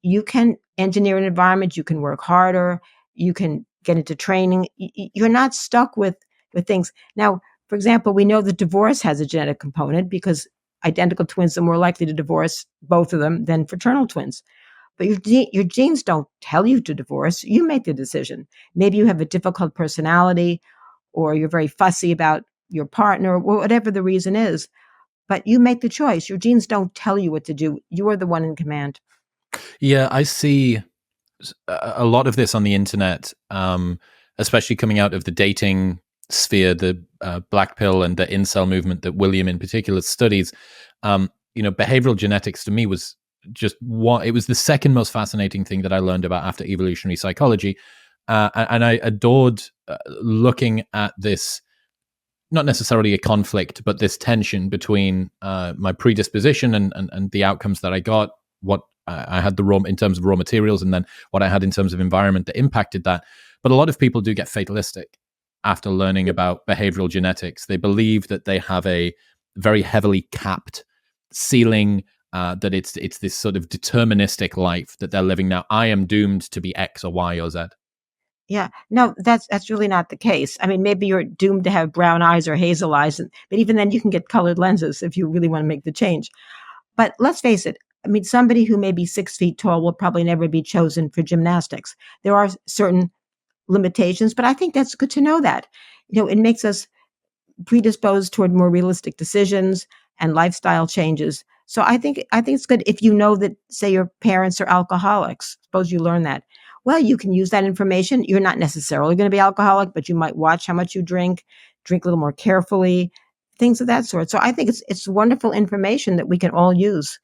you can engineer an environment, you can work harder, you can get into training. You're not stuck with things. Now, for example, we know that divorce has a genetic component because identical twins are more likely to divorce, both of them, than fraternal twins. But your genes don't tell you to divorce. You make the decision. Maybe you have a difficult personality or you're very fussy about your partner, or whatever the reason is. But you make the choice. Your genes don't tell you what to do. You are the one in command. Yeah, I see a lot of this on the internet, especially coming out of the dating sphere, the black pill and the incel movement that William in particular studies, behavioral genetics to me was just what it was the second most fascinating thing that I learned about after evolutionary psychology. And I adored looking at this, not necessarily a conflict, but this tension between my predisposition and the outcomes that I got, what I had in terms of raw materials, and then what I had in terms of environment that impacted that. But a lot of people do get fatalistic after learning about behavioral genetics. They believe that they have a very heavily capped ceiling, that it's this sort of deterministic life that they're living now. I am doomed to be X or Y or Z. Yeah, no, that's really not the case. I mean, maybe you're doomed to have brown eyes or hazel eyes, but even then, you can get colored lenses if you really want to make the change. But let's face it. I mean, somebody who may be 6 feet tall will probably never be chosen for gymnastics. There are certain limitations, but I think that's good to know that. It makes us predisposed toward more realistic decisions and lifestyle changes. So I think it's good if you know that, say, your parents are alcoholics. Suppose you learn that. Well, you can use that information. You're not necessarily going to be alcoholic, but you might watch how much you drink a little more carefully, things of that sort. So I think it's wonderful information that we can all use.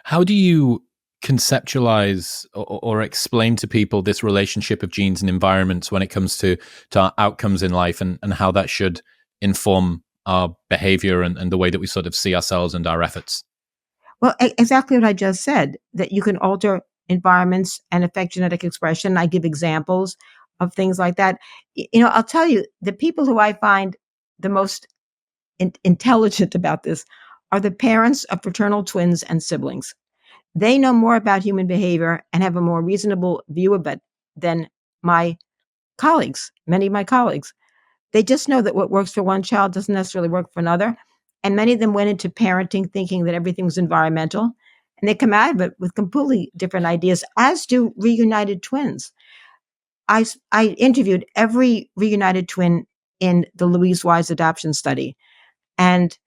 How do you conceptualize or explain to people this relationship of genes and environments when it comes to our outcomes in life, and how that should inform our behavior and the way that we sort of see ourselves and our efforts? Well, exactly what I just said, that you can alter environments and affect genetic expression. I give examples of things like that. I'll tell you, the people who I find the most intelligent about this are the parents of fraternal twins and siblings. They know more about human behavior and have a more reasonable view of it than my colleagues, many of my colleagues. They just know that what works for one child doesn't necessarily work for another. And many of them went into parenting thinking that everything was environmental. And they come out of it with completely different ideas, as do reunited twins. I interviewed every reunited twin in the Louise Wise adoption study. And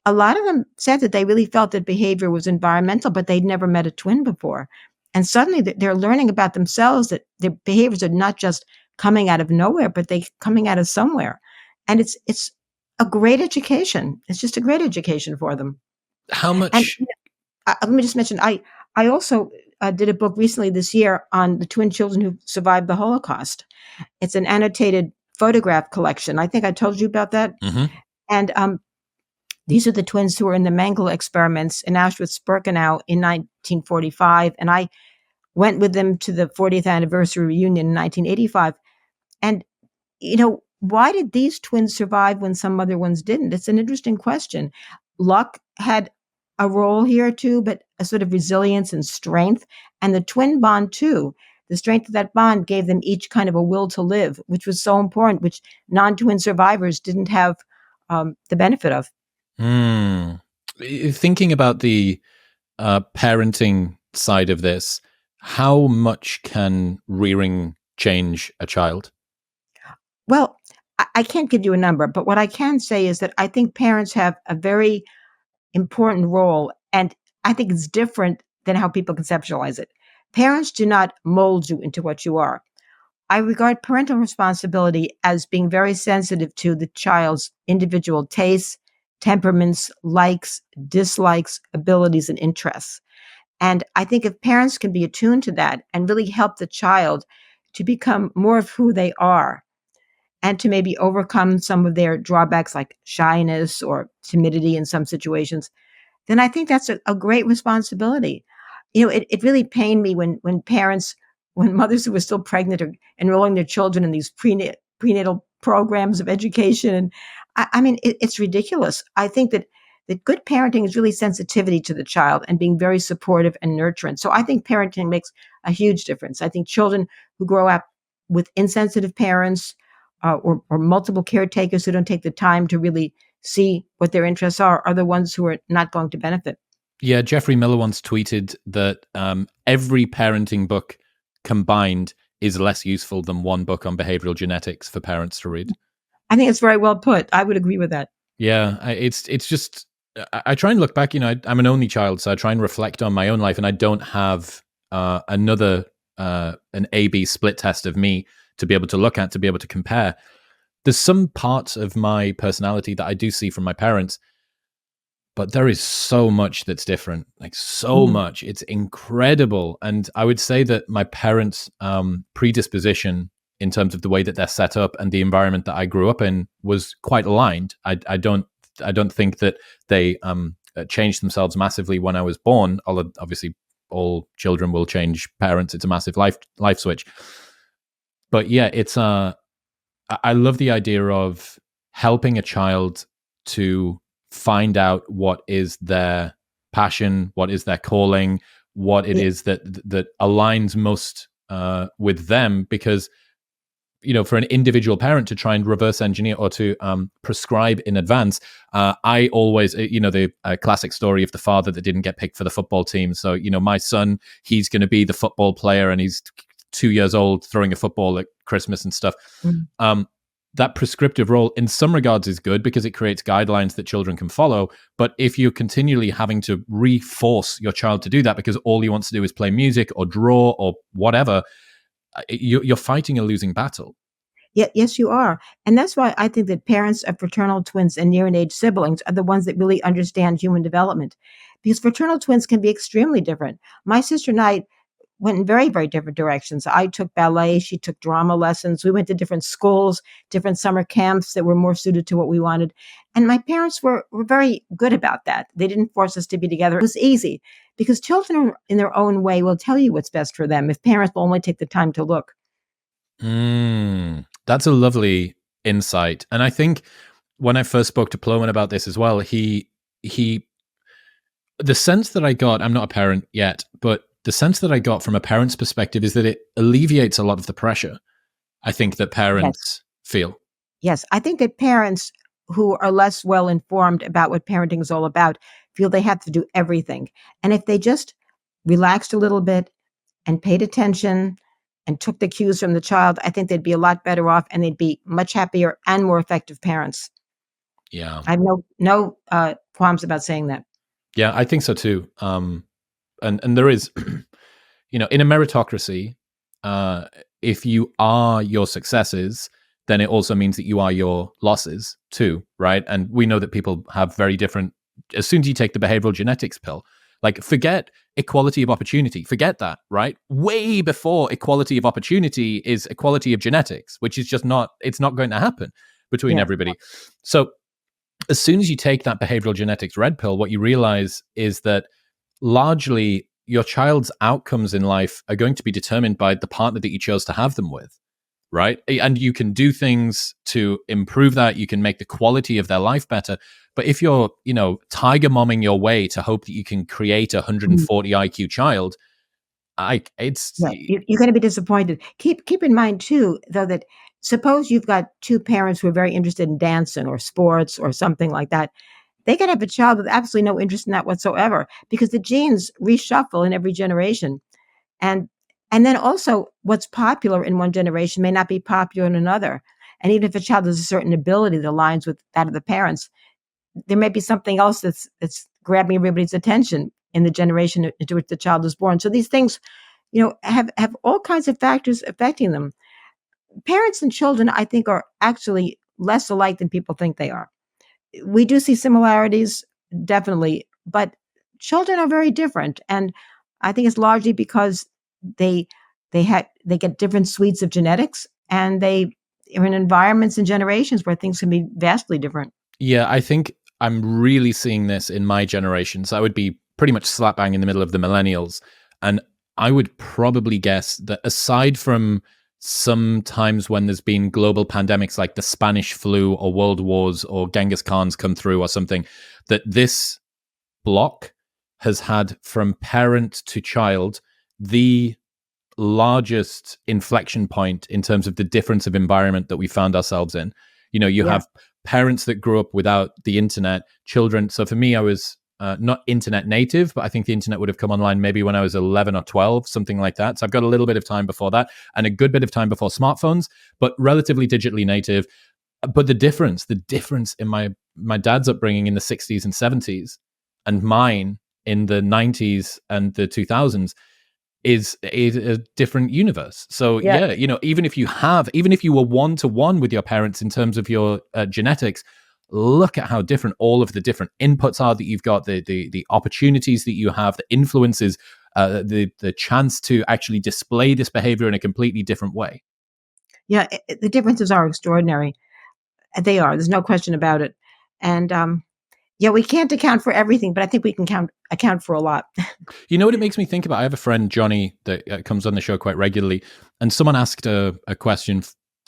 a lot of them said that they really felt that behavior was environmental, but they'd never met a twin before. And suddenly they're learning about themselves, that their behaviors are not just coming out of nowhere, but they coming out of somewhere. And it's a great education. It's just a great education for them. How And much? let me just mention, I also did a book recently this year on the twin children who survived the Holocaust. It's an annotated photograph collection. I think I told you about that. Mm-hmm. And these are the twins who were in the Mengele experiments in Auschwitz-Birkenau in 1945. And I went with them to the 40th anniversary reunion in 1985. And, why did these twins survive when some other ones didn't? It's an interesting question. Luck had a role here too, but a sort of resilience and strength. And the twin bond too. The strength of that bond gave them each kind of a will to live, which was so important, which non-twin survivors didn't have the benefit of. Mm. Thinking about the parenting side of this, how much can rearing change a child? Well, I can't give you a number, but what I can say is that I think parents have a very important role, and I think it's different than how people conceptualize it. Parents do not mold you into what you are. I regard parental responsibility as being very sensitive to the child's individual tastes, temperaments, likes, dislikes, abilities, and interests. And I think if parents can be attuned to that and really help the child to become more of who they are, and to maybe overcome some of their drawbacks like shyness or timidity in some situations, then I think that's a great responsibility. It really pained me when parents, when mothers who were still pregnant are enrolling their children in these prenatal programs of education. And I mean, it's ridiculous. I think that good parenting is really sensitivity to the child and being very supportive and nurturing. So I think parenting makes a huge difference. I think children who grow up with insensitive parents, or multiple caretakers who don't take the time to really see what their interests are the ones who are not going to benefit. Yeah, Jeffrey Miller once tweeted that every parenting book combined is less useful than one book on behavioral genetics for parents to read. I think it's very well put. I would agree with that. Yeah, it's just I try and look back. I'm an only child, so I try and reflect on my own life, and I don't have another an A/B split test of me to be able to look at, to be able to compare. there's some parts of my personality that I do see from my parents, but there is so much that's different, like so Mm. much. It's incredible. And I would say that my parents' predisposition in terms of the way that they're set up and the environment that I grew up in was quite aligned. I don't think that they changed themselves massively when I was born. Although obviously all children will change parents. It's a massive life switch. But yeah, I love the idea of helping a child to find out what is their passion, what is their calling, what it Yeah, is that aligns most with them. Because for an individual parent to try and reverse engineer or to prescribe in advance, I always, the classic story of the father that didn't get picked for the football team. So my son, he's going to be the football player, and he's 2 years old throwing a football at Christmas and stuff. mm, That prescriptive role in some regards is good because it creates guidelines that children can follow. But if you're continually having to reforce your child to do that because all he wants to do is play music or draw or whatever, you're fighting a losing battle. yeah, yes, you are. And that's why I think that parents of fraternal twins and near in age siblings are the ones that really understand human development. Because fraternal twins can be extremely different. My sister and I went in very, very different directions. I took ballet, she took drama lessons. We went to different schools, different summer camps that were more suited to what we wanted. And my parents were very good about that. They didn't force us to be together. It was easy because children in their own way will tell you what's best for them if parents will only take the time to look. That's a lovely insight. And I think when I first spoke to Ploman about this as well, he the sense that I got, I'm not a parent yet, but the sense that I got from a parent's perspective is that it alleviates a lot of the pressure I think that Yes. parents feel. Yes. I think that parents who are less well informed about what parenting is all about feel they have to do everything. And if they just relaxed a little bit and paid attention and took the cues from the child, I think they'd be a lot better off and they'd be much happier and more effective parents. Yeah. I have no qualms about saying that. Yeah, I think so too. And there is, in a meritocracy, uh, if you are your successes, then it also means that you are your losses too, right? And we know that people have very different. As soon as you take the behavioral genetics pill, like forget equality of opportunity, forget that, right? Way before equality of opportunity is equality of genetics, which is just not. It's not going to happen between Yeah. everybody. So as soon as you take that behavioral genetics red pill, what you realize is that largely your child's outcomes in life are going to be determined by the partner that you chose to have them with, right? And you can do things to improve that. You can make the quality of their life better. But if you're, tiger momming your way to hope that you can create a Mm. 140 IQ child, it's Yeah, you're going to be disappointed. Keep in mind too, though, that suppose you've got two parents who are very interested in dancing or sports or something like that. They could have a child with absolutely no interest in that whatsoever because the genes reshuffle in every generation. And and then also what's popular in one generation may not be popular in another. And even if a child has a certain ability that aligns with that of the parents, there may be something else that's grabbing everybody's attention in the generation into which the child is born. So these things, have all kinds of factors affecting them. Parents and children, I think, are actually less alike than people think they are. We do see similarities, definitely, but children are very different, and I think it's largely because they they get different suites of genetics, and they are in environments and generations where things can be vastly different. Yeah, I think I'm really seeing this in my generation. So I would be pretty much slap bang in the middle of the millennials. And I would probably guess that aside from some times when there's been global pandemics like the Spanish flu or world wars or Genghis Khan's come through or something, that this block has had from parent to child the largest inflection point in terms of the difference of environment that we found ourselves in. You Yeah. have parents that grew up without the internet, children. So for me, I was not internet native, but I think the internet would have come online maybe when I was 11 or 12, something like that. So I've got a little bit of time before that and a good bit of time before smartphones, but relatively digitally native. But the difference in my dad's upbringing in the 60s and 70s and mine in the 90s and the 2000s, is a different universe. So Yeah. yeah, even if you were 1-to-1 with your parents in terms of your genetics, look at how different all of the different inputs are that you've got, the opportunities that you have, the influences, the chance to actually display this behavior in a completely different way. Yeah, the differences are extraordinary. They are. There's no question about it. And yeah, we can't account for everything, but I think we can account for a lot. You know what it makes me think about? I have a friend, Johnny, that comes on the show quite regularly, and someone asked a question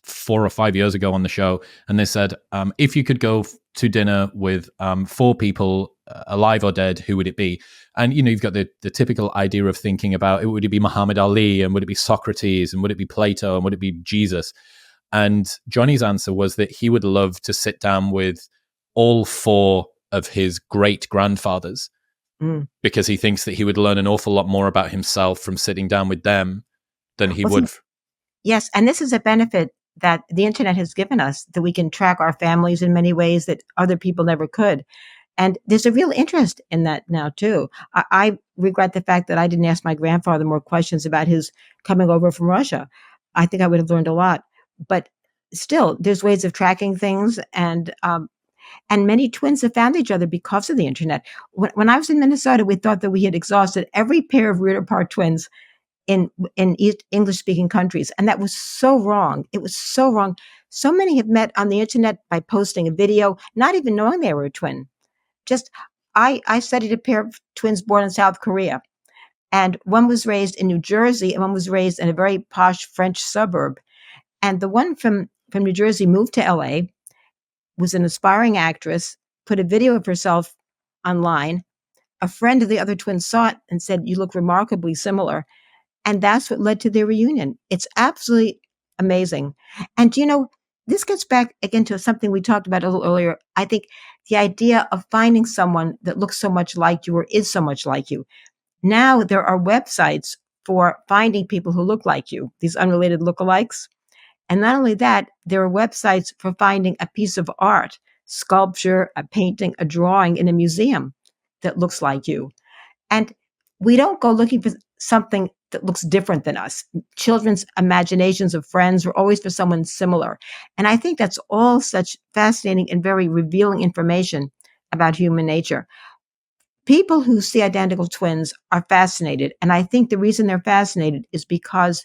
4 or 5 years ago on the show, and they said, if you could go to dinner with four people, alive or dead, who would it be? And you've got the typical idea of thinking about, would it be Muhammad Ali, and would it be Socrates, and would it be Plato, and would it be Jesus? And Johnny's answer was that he would love to sit down with all four of his great grandfathers, Mm. because he thinks that he would learn an awful lot more about himself from sitting down with them than he Well, see, would. yes, and this is a benefit that the internet has given us, that we can track our families in many ways that other people never could. And there's a real interest in that now too. I regret the fact that I didn't ask my grandfather more questions about his coming over from Russia. I think I would have learned a lot. But still, there's ways of tracking things, and many twins have found each other because of the internet. When I was in Minnesota, we thought that we had exhausted every pair of reared apart twins in English speaking countries, and that was so wrong. It was so wrong. So many have met on the internet by posting a video, not even knowing they were a twin. Just I studied a pair of twins born in South Korea, and one was raised in New Jersey, and one was raised in a very posh French suburb. And the one from New Jersey moved to LA, was an aspiring actress, put a video of herself online. A friend of the other twin saw it and said, "You look remarkably similar." And that's what led to their reunion. It's absolutely amazing. And this gets back again to something we talked about a little earlier. I think the idea of finding someone that looks so much like you or is so much like you. Now there are websites for finding people who look like you, these unrelated lookalikes. And not only that, there are websites for finding a piece of art, sculpture, a painting, a drawing in a museum that looks like you. And we don't go looking for something that looks different than us. Children's imaginations of friends are always for someone similar. And I think that's all such fascinating and very revealing information about human nature. People who see identical twins are fascinated. And I think the reason they're fascinated is because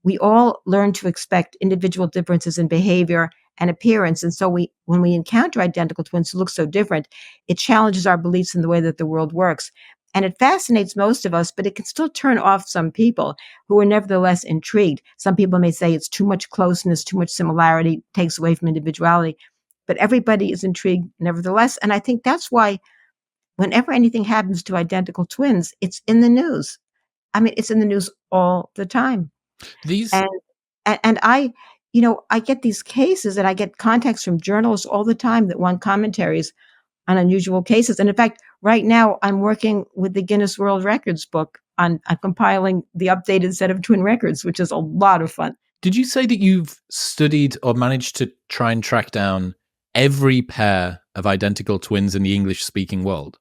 we all learn to expect individual differences in behavior and appearance. And so when we encounter identical twins who look so different, it challenges our beliefs in the way that the world works. And it fascinates most of us, but it can still turn off some people who are nevertheless intrigued. Some people may say it's too much closeness, too much similarity, takes away from individuality. But everybody is intrigued nevertheless. And I think that's why whenever anything happens to identical twins, it's in the news. I mean, it's in the news all the time. These And and I get these cases, and I get contacts from journalists all the time that want commentaries on unusual cases. And in fact, right now I'm working with the Guinness World Records book on compiling the updated set of twin records, which is a lot of fun. Did you say that you've studied or managed to try and track down every pair of identical twins in the English speaking world?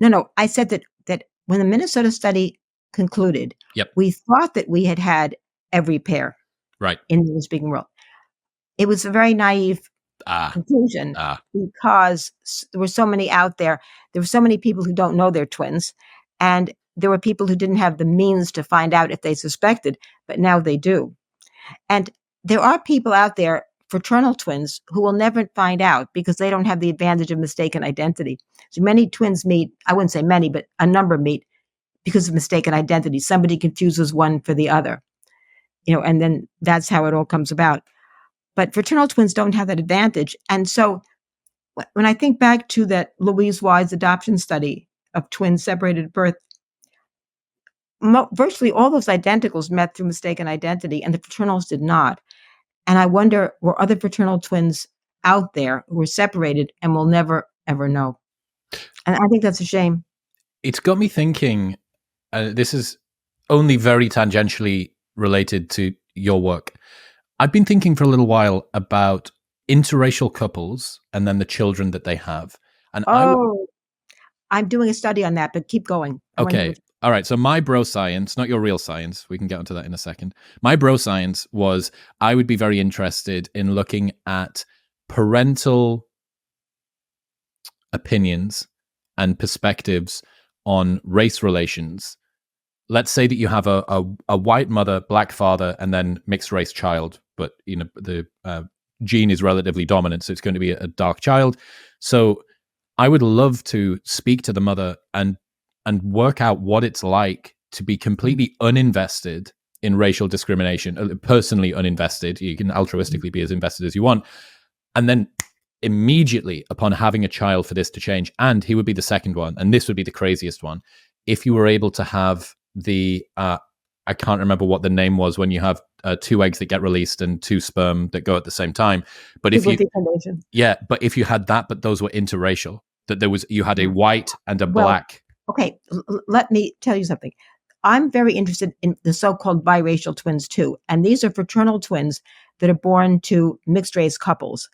No, I said that when the Minnesota study concluded, Yep. we thought that we had every pair Right. in the English speaking world. It was a very naive Ah. conclusion Ah. because there were so many out there. There were so many people who don't know they're twins, and there were people who didn't have the means to find out if they suspected, but now they do. And there are people out there, fraternal twins, who will never find out because they don't have the advantage of mistaken identity. So many twins meet, I wouldn't say many, but a number meet because of mistaken identity. Somebody confuses one for the other, and then that's how it all comes about. But fraternal twins don't have that advantage. And so when I think back to that Louise Wise adoption study of twins separated at birth, virtually all those identicals met through mistaken identity, and the fraternals did not. And I wonder, were other fraternal twins out there who were separated and will never, ever know? And I think that's a shame. It's got me thinking, this is only very tangentially related to your work. I've been thinking for a little while about interracial couples and then the children that they have. And Oh, I'm doing a study on that, but keep going. okay, All right. So my bro science, not your real science, we can get onto that in a second. My bro science was I would be very interested in looking at parental opinions and perspectives on race relations. Let's say that you have a white mother, black father, and then mixed race child, but the gene is relatively dominant, so it's going to be a dark child. So I would love to speak to the mother and work out what it's like to be completely uninvested in racial discrimination, personally uninvested. You can altruistically be as invested as you want, and then immediately upon having a child for this to change. And he would be the second one, and this would be the craziest one, if you were able to have the I can't remember what the name was when you have two eggs that get released and two sperm that go at the same time. But if People you with fecundation. yeah, but if you had that, but those were interracial, that you had a white and a Well, black. okay, let me tell you something. I'm very interested in the so-called biracial twins too, and these are fraternal twins that are born to mixed race couples.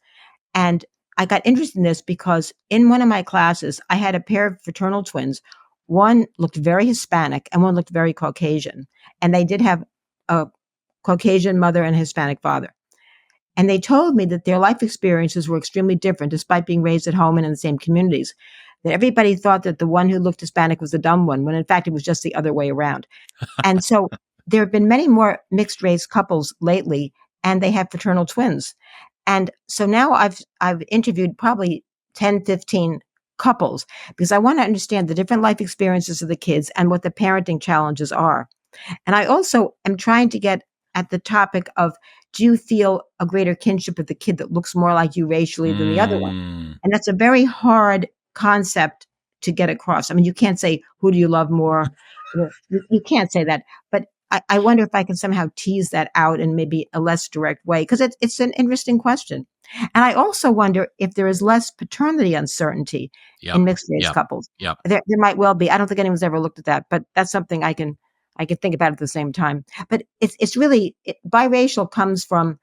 And I got interested in this because in one of my classes, I had a pair of fraternal twins. One looked very Hispanic and one looked very Caucasian. And they did have a Caucasian mother and a Hispanic father. And they told me that their life experiences were extremely different despite being raised at home and in the same communities. That everybody thought that the one who looked Hispanic was the dumb one, when in fact it was just the other way around. And so there have been many more mixed race couples lately, and they have fraternal twins. And so now I've interviewed probably 10, 15 couples because I want to understand the different life experiences of the kids and what the parenting challenges are. And I also am trying to get at the topic of, do you feel a greater kinship with the kid that looks more like you racially than the other one? Mm. And that's a very hard concept to get across. I mean, you can't say, who do you love more? You can't say that. But I wonder if I can somehow tease that out in maybe a less direct way, because it's an interesting question. And I also wonder if there is less paternity uncertainty Yep. in mixed race Yep. couples. Yep. There might well be. I don't think anyone's ever looked at that, but that's something I can think about at the same time. But it's really biracial comes from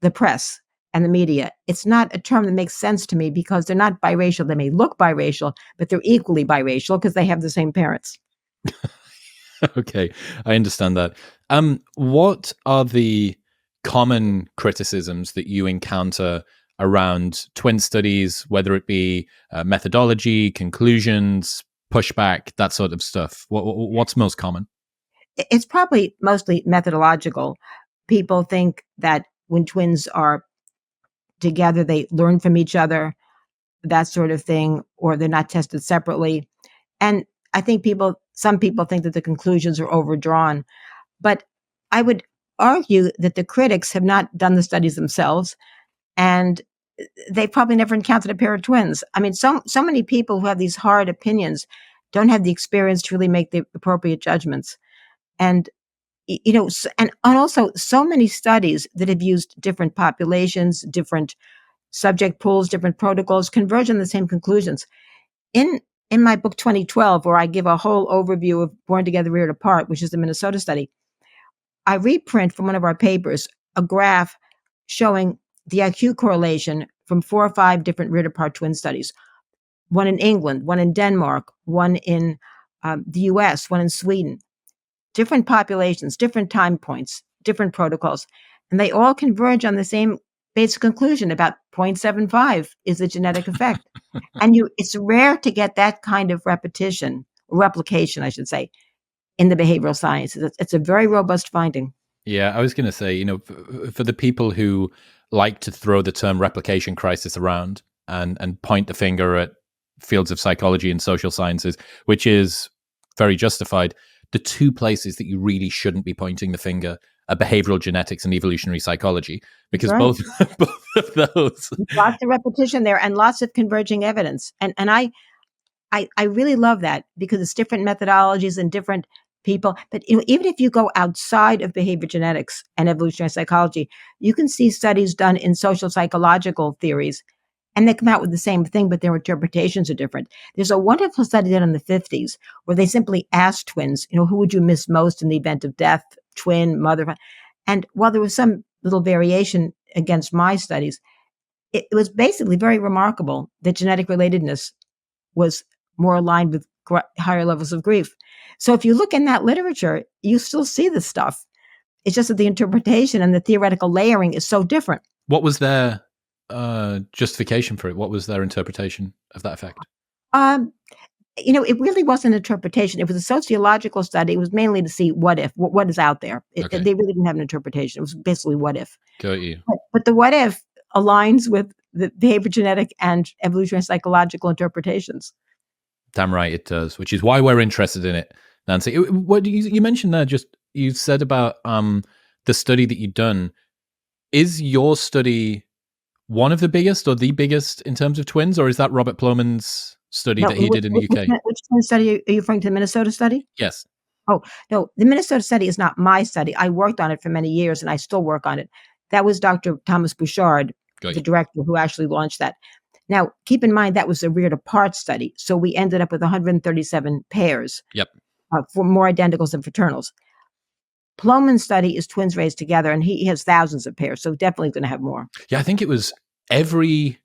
the press and the media. It's not a term that makes sense to me because they're not biracial. They may look biracial, but they're equally biracial because they have the same parents. Okay, I understand that. What are the common criticisms that you encounter around twin studies, whether it be methodology, conclusions, pushback, that sort of stuff? What's most common? It's probably mostly methodological. People think that when twins are together, they learn from each other, that sort of thing, or they're not tested separately. And I think some people think that the conclusions are overdrawn. But I would argue that the critics have not done the studies themselves, and they probably never encountered a pair of twins. I mean, so many people who have these hard opinions don't have the experience to really make the appropriate judgments. And and also so many studies that have used different populations, different subject pools, different protocols converge on the same conclusions. In in my book 2012, where I give a whole overview of Born Together, Reared Apart, which is the Minnesota study, I reprint from one of our papers a graph showing the IQ correlation from 4 or 5 different reared apart twin studies. One in England, one in Denmark, one in the US, one in Sweden. Different populations, different time points, different protocols. And they all converge on the same basic conclusion: about 0.75 is the genetic effect. And it's rare to get that kind of replication, I should say, in the behavioral sciences. It's a very robust finding. Yeah, I was going to say, for the people who like to throw the term replication crisis around and point the finger at fields of psychology and social sciences, which is very justified, the two places that you really shouldn't be pointing the finger are behavioral genetics and evolutionary psychology, because Right. both of those. Lots of repetition there and lots of converging evidence. And I really love that because it's different methodologies and different people. But even if you go outside of behavior genetics and evolutionary psychology, you can see studies done in social psychological theories, and they come out with the same thing, but their interpretations are different. There's a wonderful study done in the 50s where they simply asked twins, who would you miss most in the event of death, twin, mother? And while there was some little variation against my studies, it was basically very remarkable that genetic relatedness was more aligned with higher levels of grief. So if you look in that literature, you still see this stuff. It's just that the interpretation and the theoretical layering is so different. What was their justification for it? What was their interpretation of that effect? Um, it really wasn't an interpretation. It was a sociological study. It was mainly to see what is out there. Okay. They really didn't have an interpretation. It was basically what if. Got you. But the what if aligns with the behavior genetic and evolutionary psychological interpretations. Damn right it does, which is why we're interested in it, Nancy. What you mentioned there, you said about the study that you've done. Is your study one of the biggest or the biggest in terms of twins, or is that Robert Plomin's study that he did in the UK? Which twin study are you referring to, the Minnesota study? Yes. Oh, no, the Minnesota study is not my study. I worked on it for many years, and I still work on it. That was Dr. Thomas Bouchard, the director, who actually launched that. Now, keep in mind, that was a reared apart study. So we ended up with 137 pairs. Yep. For more identicals than fraternals. Plomin's study is twins raised together, and he has thousands of pairs, so definitely going to have more. Yeah, I think it was every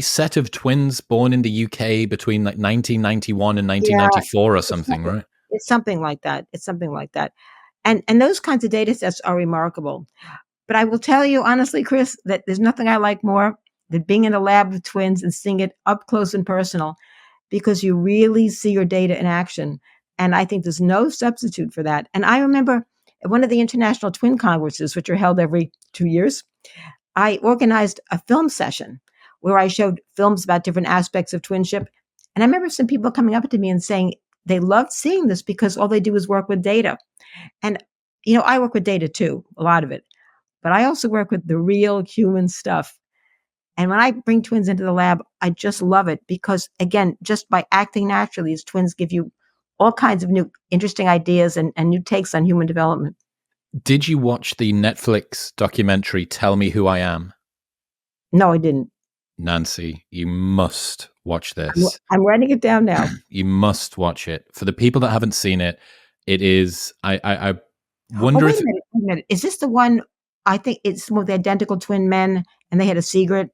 set of twins born in the UK between like 1991 and 1994 or something, right? It's something like that. And those kinds of data sets are remarkable. But I will tell you honestly, Chris, that there's nothing I like more than being in a lab with twins and seeing it up close and personal, because you really see your data in action. And I think there's no substitute for that. And I remember at one of the International Twin Congresses, which are held every 2 years, I organized a film session where I showed films about different aspects of twinship. And I remember some people coming up to me and saying they loved seeing this because all they do is work with data. And, I work with data too, a lot of it. But I also work with the real human stuff. And when I bring twins into the lab, I just love it because, again, just by acting naturally, these twins give you all kinds of new, interesting ideas and new takes on human development. Did you watch the Netflix documentary, Tell Me Who I Am? No, I didn't. Nancy, you must watch this. I'm writing it down now. You must watch it. For the people that haven't seen it, it is, I wonder wait a minute. Is this the one, I think it's one of the identical twin men and they had a secret?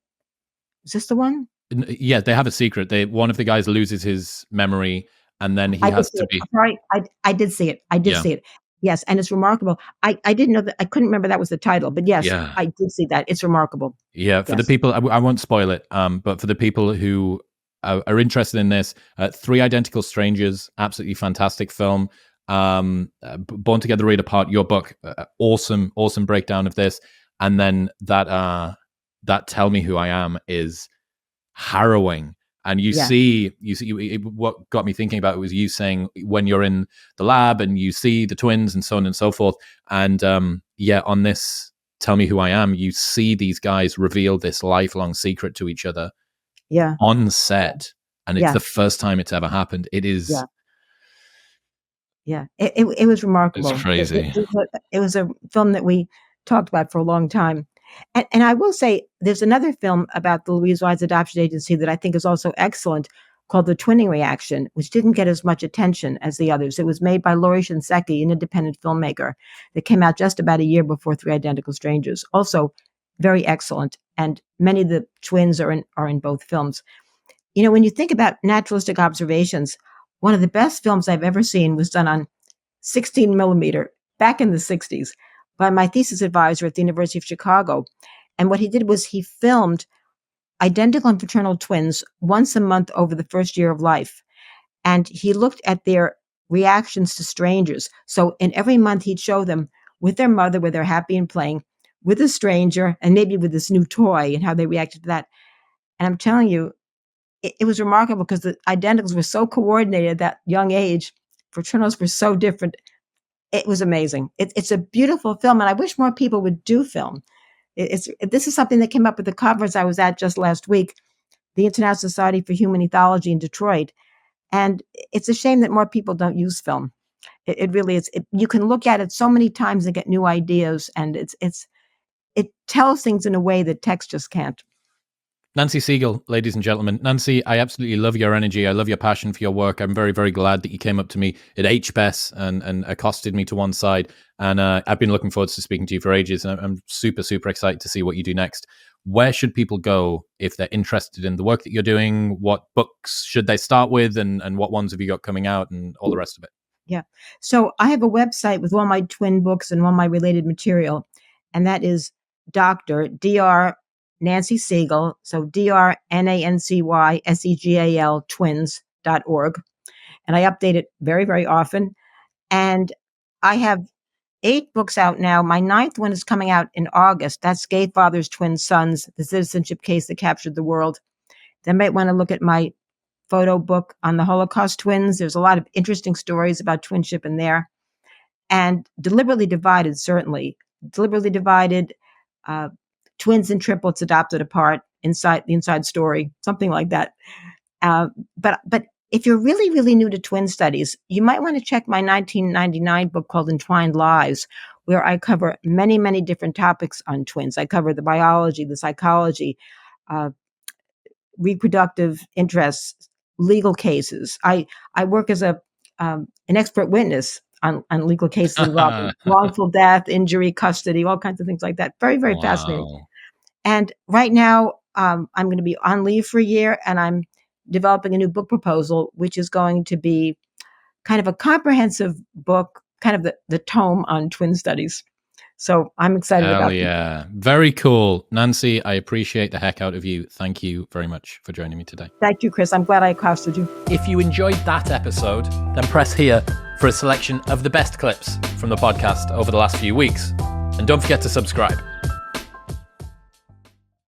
Is this the one? Yeah, they have a secret. One of the guys loses his memory and then he has to be. Sorry, I did see it. See it. Yes, and it's remarkable. I didn't know that. I couldn't remember that was the title, but yes, I did see that. It's remarkable. Yeah, for the people, I won't spoil it, but for the people who are interested in this, Three Identical Strangers, absolutely fantastic film. Born Together, Read Apart, your book, awesome breakdown of this, and then that Tell Me Who I Am is harrowing. And you see, what got me thinking about it was you saying when you're in the lab and you see the twins and so on and so forth. And on this Tell Me Who I Am, you see these guys reveal this lifelong secret to each other on set. And it's the first time it's ever happened. It is. Yeah. It was remarkable. It's crazy. It was a film that we talked about for a long time. And I will say there's another film about the Louise Wise Adoption Agency that I think is also excellent called The Twinning Reaction, which didn't get as much attention as the others. It was made by Lori Shinseki, an independent filmmaker, that came out just about a year before Three Identical Strangers. Also very excellent. And many of the twins are in both films. When you think about naturalistic observations, one of the best films I've ever seen was done on 16 millimeter back in the 60s. By my thesis advisor at the University of Chicago. And what he did was he filmed identical and fraternal twins once a month over the first year of life. And he looked at their reactions to strangers. So in every month, he'd show them with their mother, where they're happy and playing, with a stranger, and maybe with this new toy and how they reacted to that. And I'm telling you, it was remarkable because the identicals were so coordinated at that young age. Fraternals were so different. It was amazing. It's a beautiful film, and I wish more people would do film. This is something that came up at the conference I was at just last week, the International Society for Human Ethology in Detroit. And it's a shame that more people don't use film. It really is. You can look at it so many times and get new ideas, and it tells things in a way that text just can't. Nancy Segal, ladies and gentlemen. Nancy, I absolutely love your energy. I love your passion for your work. I'm very, very glad that you came up to me at HBES and accosted me to one side. And I've been looking forward to speaking to you for ages. And I'm super, super excited to see what you do next. where should people go if they're interested in the work that you're doing? What books should they start with, and what ones have you got coming out, and all the rest of it? Yeah. So I have a website with all my twin books and all my related material, and that is Dr. Nancy Segal, so DrNancySegal twins.org. And I update it very, very often. And I have 8 books out now. My 9th one is coming out in August. That's Gay Fathers, Twin Sons, The Citizenship Case That Captured the World. They might want to look at my photo book on the Holocaust twins. There's a lot of interesting stories about twinship in there. And Deliberately Divided, certainly. Deliberately Divided, twins and triplets adopted apart, the inside story, something like that. But if you're really, really new to twin studies, you might want to check my 1999 book called Entwined Lives, where I cover many, many different topics on twins. I cover the biology, the psychology, reproductive interests, legal cases. I work as an expert witness on legal cases involving wrongful death, injury, custody, all kinds of things like that. Very, very fascinating. And right now, I'm going to be on leave for a year, and I'm developing a new book proposal, which is going to be kind of a comprehensive book, kind of the tome on twin studies. So I'm excited about it. Yeah. Very cool. Nancy, I appreciate the heck out of you. Thank you very much for joining me today. Thank you, Chris. I'm glad I accosted you. If you enjoyed that episode, then press here for a selection of the best clips from the podcast over the last few weeks. And don't forget to subscribe.